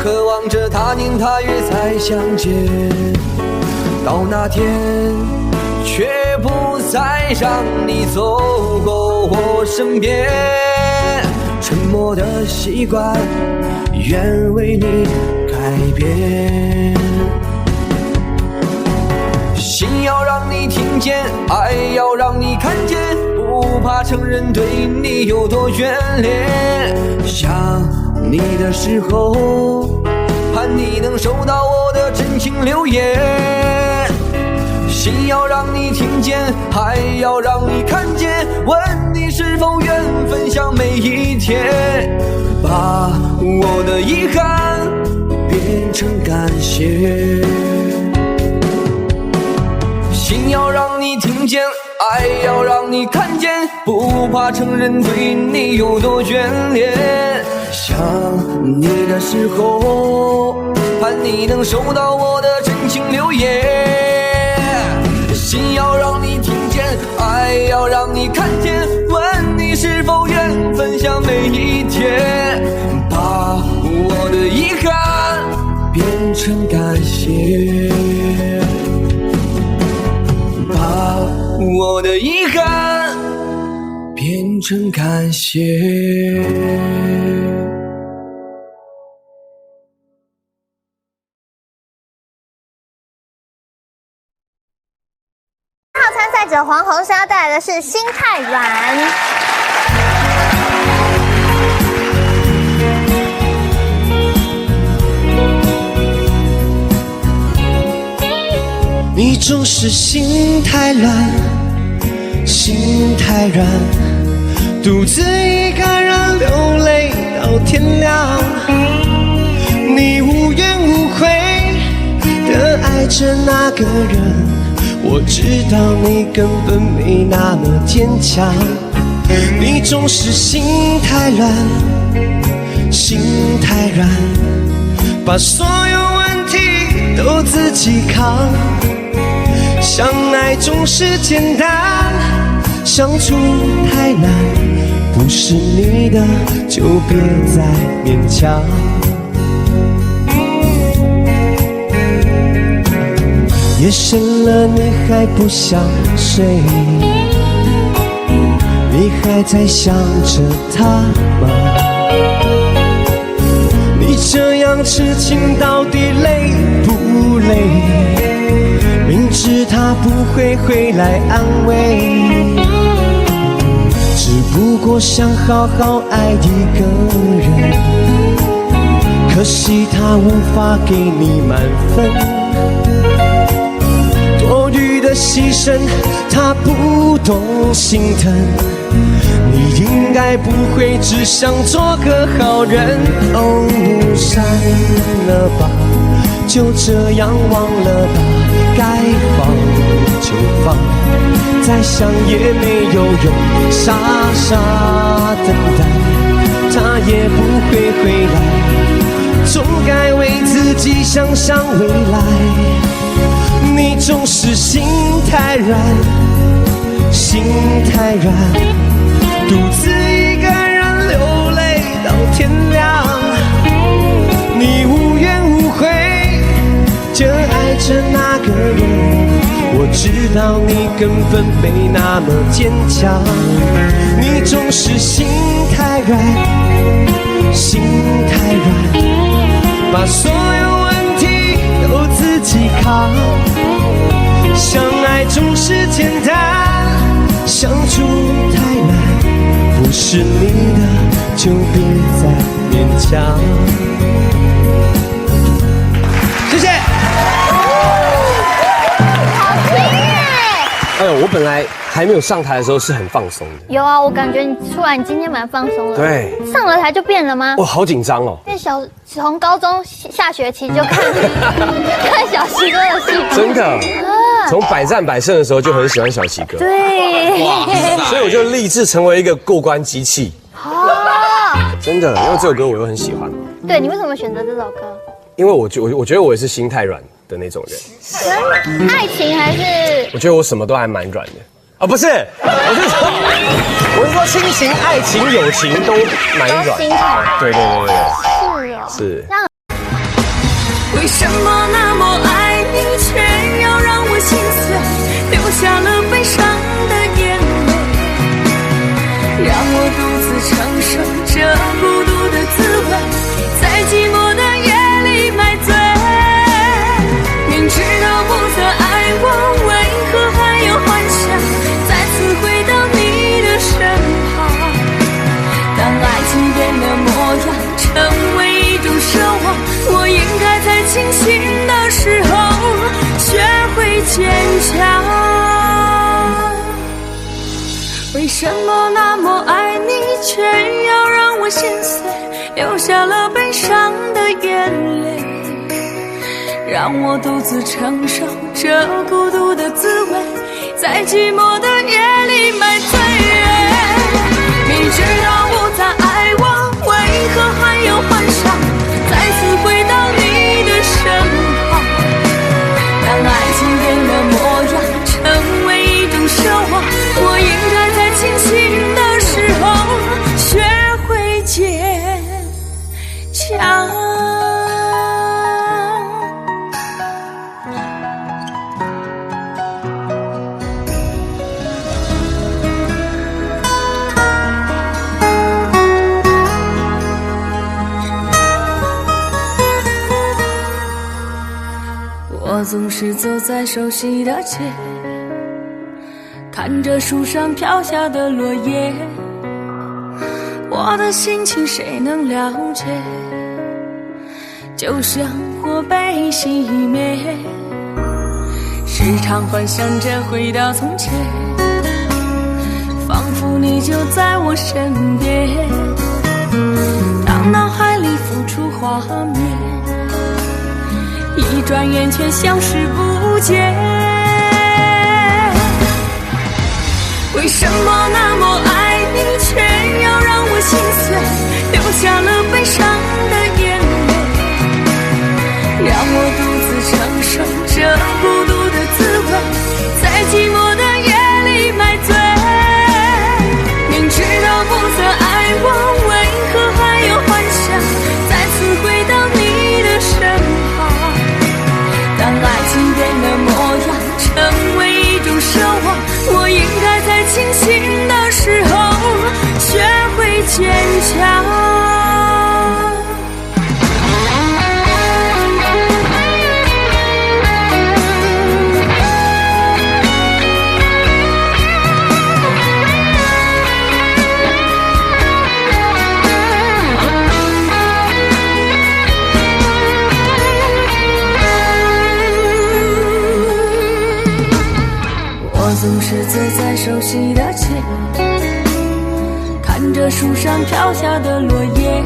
渴望着他年他月再相见，到那天却不再让你走过我身边，沉默的习惯愿为你改变，心要让你听见，爱要让你看见，不怕承认对你有多眷恋，想你的时候盼你能收到我的真情留言，心要让你听见，爱要让你看见，问你是否愿分享每一天，把我的遗憾变成感谢，心要让你听见，爱要让你看见，不怕承认对你有多眷恋，想你的时候盼你能收到我的真情留言，心要让你听见，爱要让你看见，问你是否愿分享每一天，把我的遗憾变成感谢，把我的遗憾变成感谢。参赛者黄宏翔带来的是《心太软》。你总是心太软，心太软，独自一个人流泪到天亮。你无怨无悔地爱着那个人，我知道你根本没那么坚强。你总是心太软，心太软，把所有问题都自己扛。相爱总是简单，相处太难，不是你的就别再勉强。夜深了你还不想睡，你还在想着他吗？你这样痴情到底累不累？明知他不会回来安慰，只不过想好好爱一个人，可惜他无法给你满分，多余的牺牲他不懂心疼，你应该不会只想做个好人。哦，删了吧，就这样忘了吧，该放就放，再想也没有用，傻傻等待他也不会回来，总该为自己想想未来。你总是心太软，心太软，独自一个人流泪到天亮。你无怨无悔就爱着那个人，我知道你根本没那么坚强。你总是心太软，心太软，把所有问题都自己扛。相爱总是简单，相处太难，不是你的就别再勉强。谢谢。好听耶！哎呦，我本来还没有上台的时候是很放松的。有啊，我感觉你出来，你今天蛮放松的。对，上了台就变了吗？我好紧张哦。因为从高中下学期就看看小西哥的戏，真的，从百战百胜的时候就很喜欢小齐哥。对，哇，所以我就立志成为一个过关机器。哦，真的，因为这首歌我又很喜欢。对，你为什么选择这首歌？因为我觉得我也是心太软的那种人。爱情还是？我觉得我什么都还蛮软的。啊，不是，我是说亲情、爱情、友情都蛮软。都心太软。对对对对。是哦。是。为什么那么爱你，却要让我心碎，流下了悲伤的眼泪，让我独自承受这孤独的滋味，在寂寞的夜里买醉。明知道不再爱我，为何还有幻想再次回到你的身旁？当爱情变了模样，成为一种奢望，我应该在清醒的时候学会坚强。为什么那么爱你，却要让我心碎，流下了悲伤的眼泪，让我独自承受这孤独的滋味，在寂寞的夜里买醉。明知道不再爱我，为何还有幻想再次回到你的身旁？当爱情变了模样，成为一种奢望，我应该在清醒的时候学会坚强。我总是走在熟悉的街，看着树上飘下的落叶，我的心情谁能了解？就像火被熄灭，时常幻想着回到从前，仿佛你就在我身边，当脑海里浮出画面，一转眼却消失不见。为什么那么爱你，却要让我心碎，流下了悲伤的眼泪，让我独自承受这孤独的滋味，在寂寞的夜里买醉。明知道不再爱我，为何还有幻想再次回到你的身旁？当爱情变了模样，成为一种奢望，我应该在清醒的时候学会坚强。总是走在熟悉的街，看着树上飘下的落叶，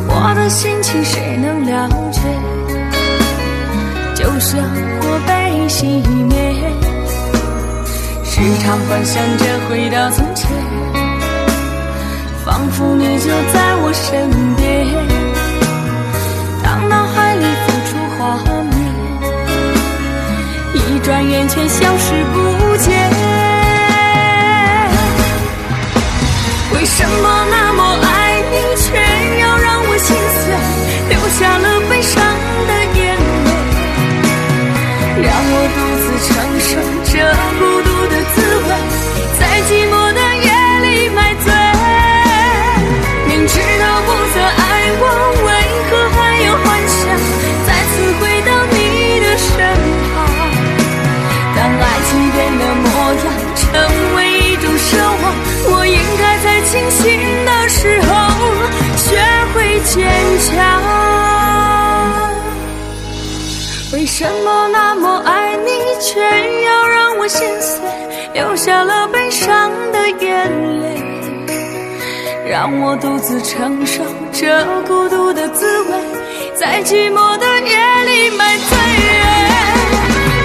我的心情谁能了解？就像火被熄灭，时常幻想着回到从前，仿佛你就在我身边，当脑海里浮出画面，一转眼却消失不见。为什么那么爱你，却要让我心碎，流下了悲伤的眼泪，让我独自承受这孤独的滋味，在寂寞的夜里买醉。明知道不再爱我，为何还有幻想再次回到你的身旁？当爱情变了模样，成为一种奢望，我应该在清醒的时候学会坚强。为什么那么爱你，却要让我心碎，流下了悲伤的眼泪，让我独自承受这孤独的滋味，在寂寞的夜里买醉。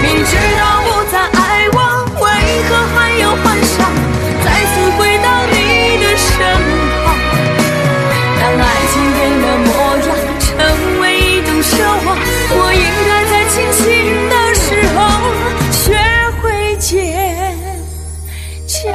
明知道不再爱我，为何还有幻想再次回到你的身旁？当爱情变了模样，成为一种奢望，我应该在清醒的时候学会坚强。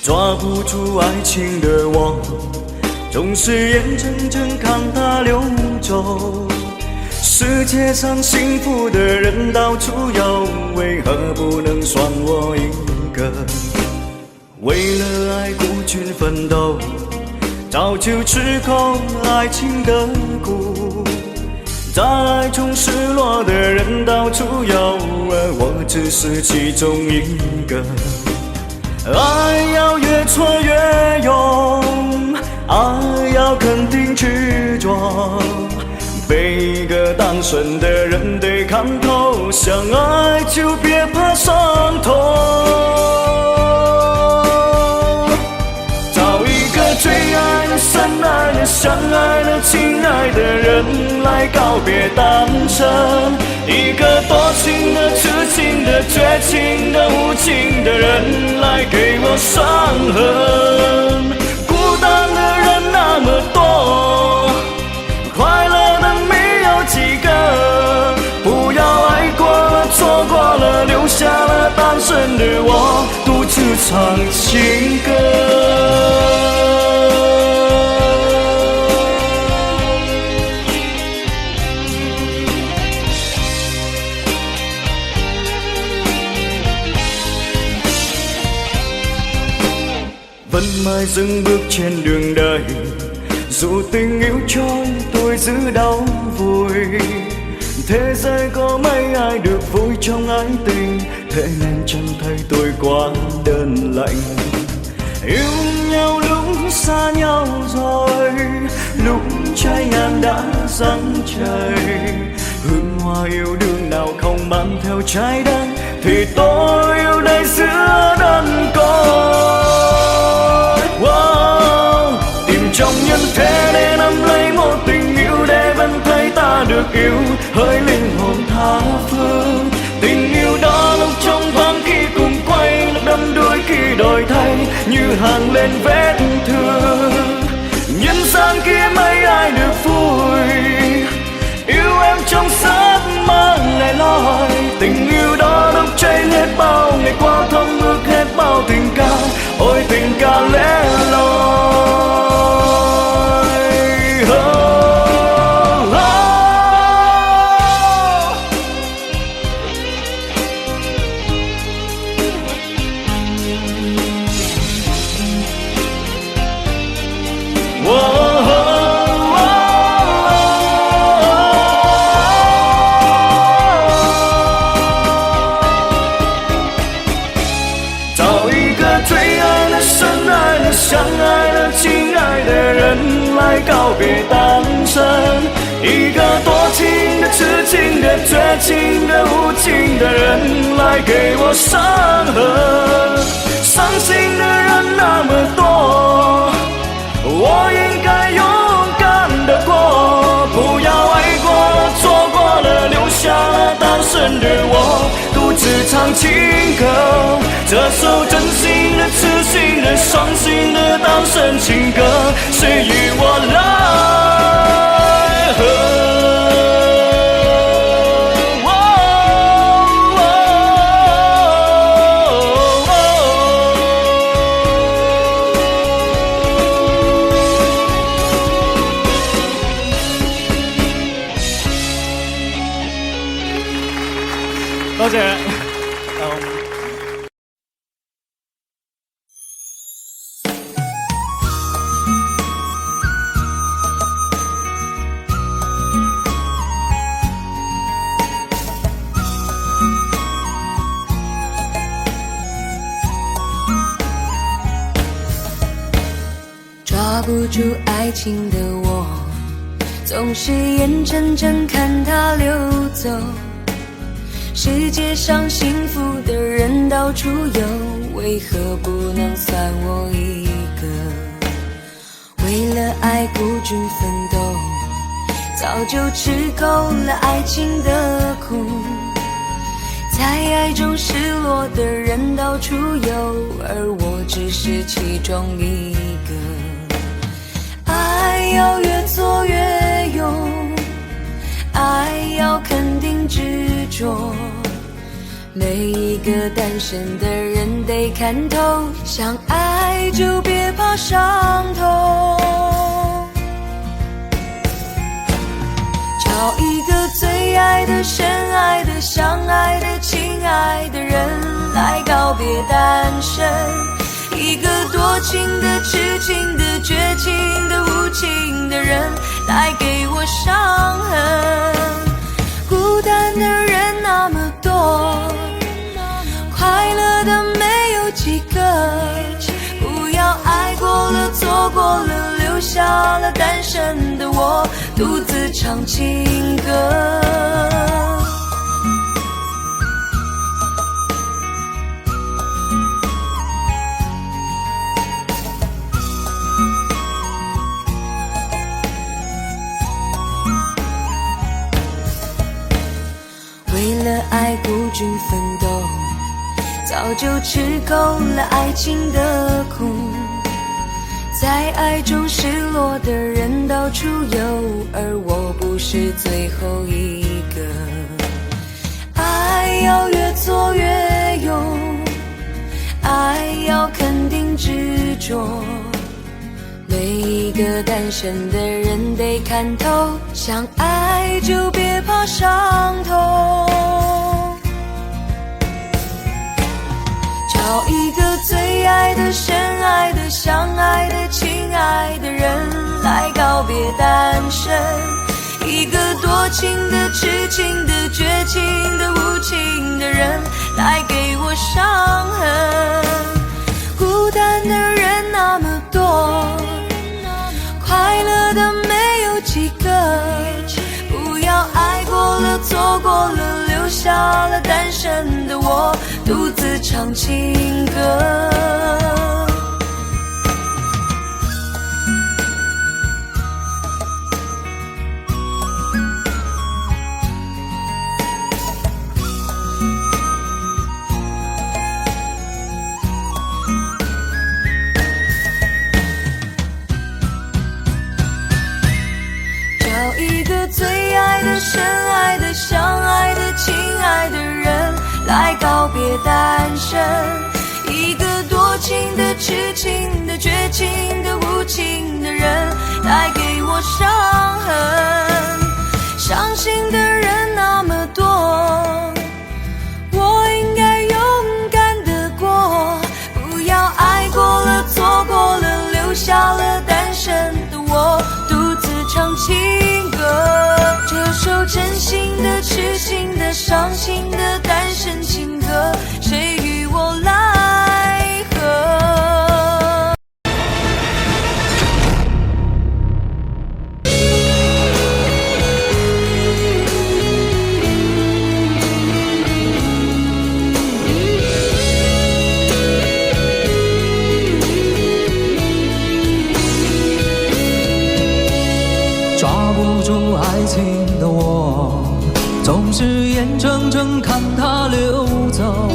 抓不住爱情的我，总是眼睁睁看它流走。世界上幸福的人到处有，为何不能算我一个？为了爱孤军奋斗，早就吃透爱情的苦。在爱中失落的人到处有，而我只是其中一个。爱要越挫越勇，爱要肯定执着，被一个单纯的人对看透，相爱就别怕伤痛。找一个最爱的、深爱的、相爱的、亲爱的人来告别单身，一个多情的、痴情的、绝情的、无情的人来给我伤痕。孤单的人那么多，快乐的没有几个，不要爱过了、错过了，留下了单身的我独自唱情歌。Vẫn mãi dừng bước trên đường đời, dù tình yêu trôi tôi giữ đau vui. Thế giới có mấy ai được vui trong ái tình, thế nên chẳng thấy tôi quá đơn lạnh. Yêu nhau lúc xa nhau rồi, lúc trái ngang đã răng trời. Hương hoa yêu đương nào không mang theo trái đất, thì tôi yêu đây giữa đơn côi. Tìm trong nhân thế để nắm lấy một tình yêu, để vẫn thấy ta được yêu hơi linh hồn tha phương. Tình yêu đó lúc trong vắng khi cùng quay, lúc đắm đuối khi đổi thay như hàng lên vết thương. Nhân gian kia mấy ai được vui, yêu em trong giấc mơ ngày loi. Tình yêu đó đốt cháy hết bao ngày qua, thấm ước hết bao tình ca, ôi tình ca lẻ loi.告别单身，一个多情的、痴情的、绝情的、无情的人来给我伤痕。伤心的人那么多，我应该勇敢地过，不要爱过了、错过了，留下了单身的我独自唱情歌。这首真心的、痴心的、伤心的单身情歌，谁与我来和？多謝。抓不住爱情的我，总是眼睁睁看它流走。世界上幸福的人到处有，为何不能算我一个？为了爱孤军奋斗，早就吃够了爱情的苦。在爱中失落的人到处有，而我只是其中一个。爱要越做越勇，爱要肯定执着，每一个单身的人得看透，想爱就别怕伤痛。找一个最爱的、深爱的、相爱的、亲爱的人来告别单身。一个多情的、痴情的、绝情的、无情的人带给我伤痕。孤单的人那么多，快乐的没有几个。不要爱过了、错过了，留下了单身的我独自唱情歌。为了爱孤军奋斗，早就吃够了爱情的苦。在爱中失落的人到处有，而我不是最后一个。爱要越挫越勇，爱要肯定执着。每一个单身的人得看透，想爱就别怕伤痛。找一个最爱的、深爱的、相爱的、亲爱的人来告别单身。一个多情的、痴情的、绝情的、无情的人来给我伤痕。孤单的人那么多，快乐的没有几个。不要爱过了、错过了，留下了单身的我独自唱情歌。找一个最爱的、深爱的、相爱的、亲爱的人来告别单身。一个多情的、痴情的、绝情的、无情的人带给我伤痕。伤心的人那么多，我应该勇敢地过。不要爱过了、错过了，留下了单身的我独自唱情歌。这首真心的、痴心的、伤心的单身情歌，谁与我来和？抓不住爱情的我，总是眼睁睁看它流走。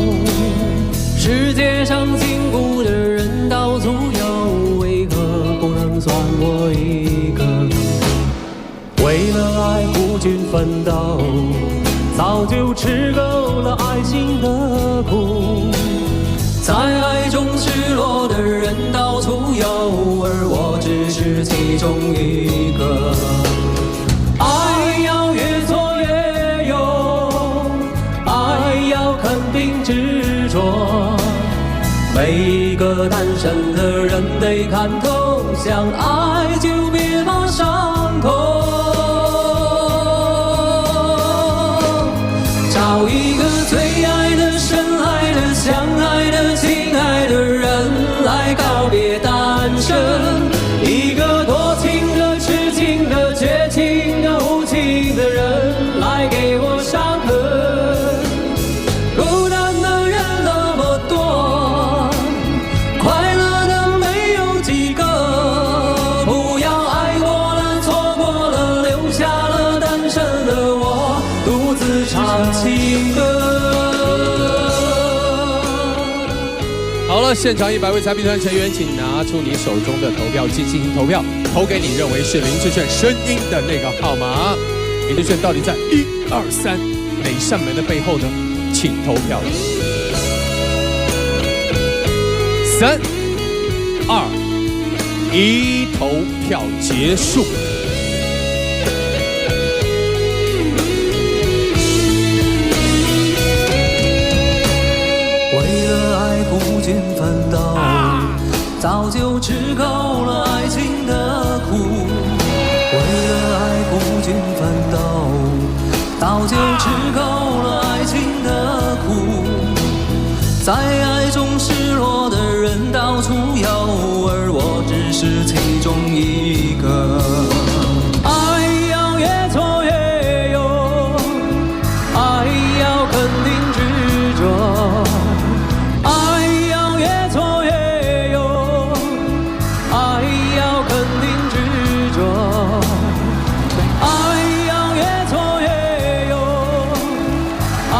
世界上幸福的人到处有，为何不能算我一个？为了爱孤军奋斗，早就吃够了爱情的苦。在爱中失落的人到处有，而我只是其中一个。爱要越挫越勇，爱要肯定执着。每一个单身的人得看透，想爱就别怕伤痛。找一个最爱的、深爱的、相爱的、亲爱的人来告别单身。一个多情的、痴情的、绝情的、无情的人来给我伤痕。孤单的人那么多，快乐的没有几个。不要爱过了、错过了，留下了单身的我独自唱情歌。好了，现场100位裁评团成员，请拿出你手中的投票机进行投票，投给你认为是林志炫声音的那个号码。林志炫到底在1、2、3哪扇门的背后呢？请投票。3、2、1，投票结束。为了爱孤军奋斗，早就吃够了爱情的苦。为了爱孤军奋斗，早就吃够了爱情的苦。在爱中失落的人到处有，而我只是其中一个。爱要越挫越勇，爱要肯定执着。爱要越挫越勇，爱要肯定执着。爱要越挫越勇，爱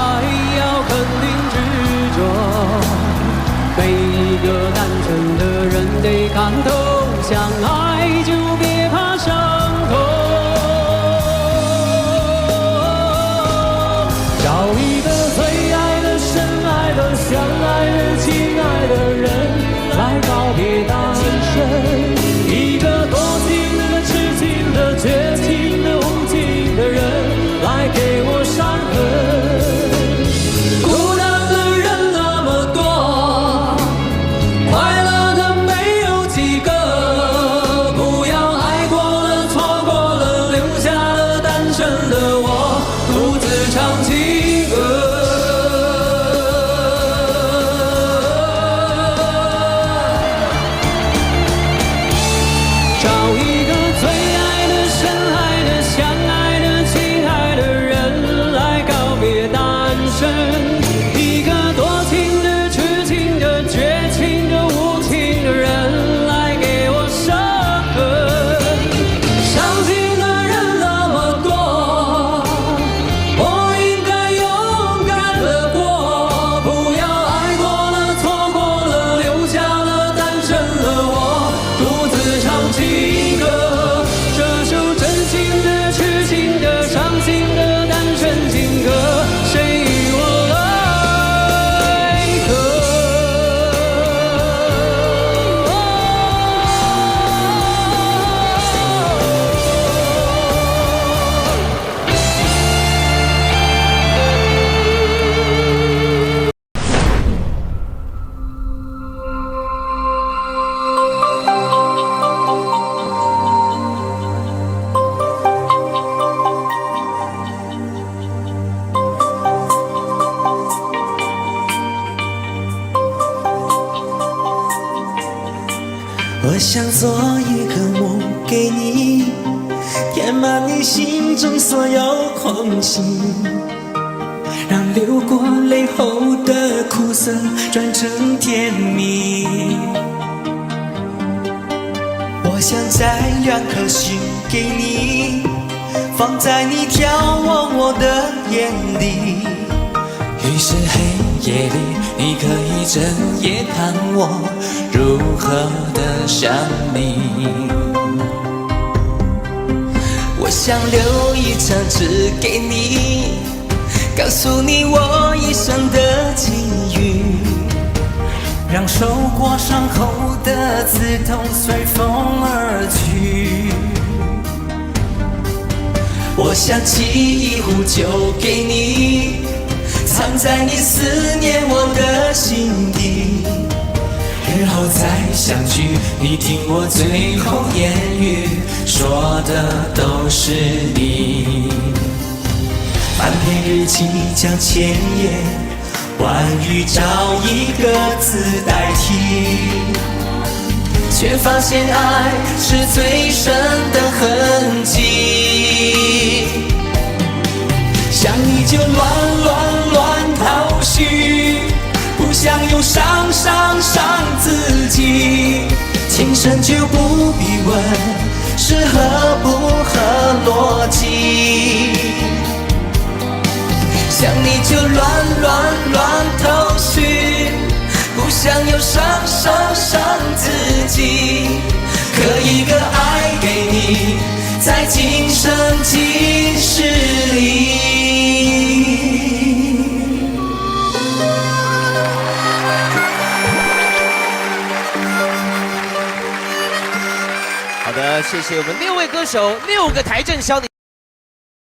要肯定执着。每一个单纯的人得看透，相爱就别怕伤痛。找一个最爱的、深爱的、相爱的、亲爱的人来告别单身。一个多情的、痴情的、绝情的、无情的人来给我伤痕。孤单的人那么多，快乐的没有几个。不要爱过了、错过了，留下了单身的我，独自唱情歌。找一个最爱的、深爱的、相爱的、亲爱的人来告别单身。一个多情的、痴情的、绝情的、无情的人来给我伤痕。伤心的人那么多，我应该勇敢地过。不要爱过了、错过了，留下了单身的我，独自唱情歌。这首真情的、痴情的、伤心的单身情歌，谁与我来和？我想做一个梦给你，填满你心中所有空隙，让流过泪后的苦涩转成甜蜜。我想摘2颗心给你，放在你眺望我的眼里。于是黑夜里，你可以整夜看我如何的想你。我想留一张纸给你，告诉你我一生的际遇，让受过伤后的刺痛随风而去。我想沏一壶酒给你，藏在你思念我的心底，日后再相聚，你听我最后言语，说的都是你。翻篇日记将千言万语找一个字代替，却发现爱是最深的痕迹。想你就乱头绪，不想又伤自己。情深就不必问是合不合逻辑，想你就乱头绪，不想又伤自己。刻一个爱给你，在今生今世里。谢谢我们6位歌手，6个台正宵的。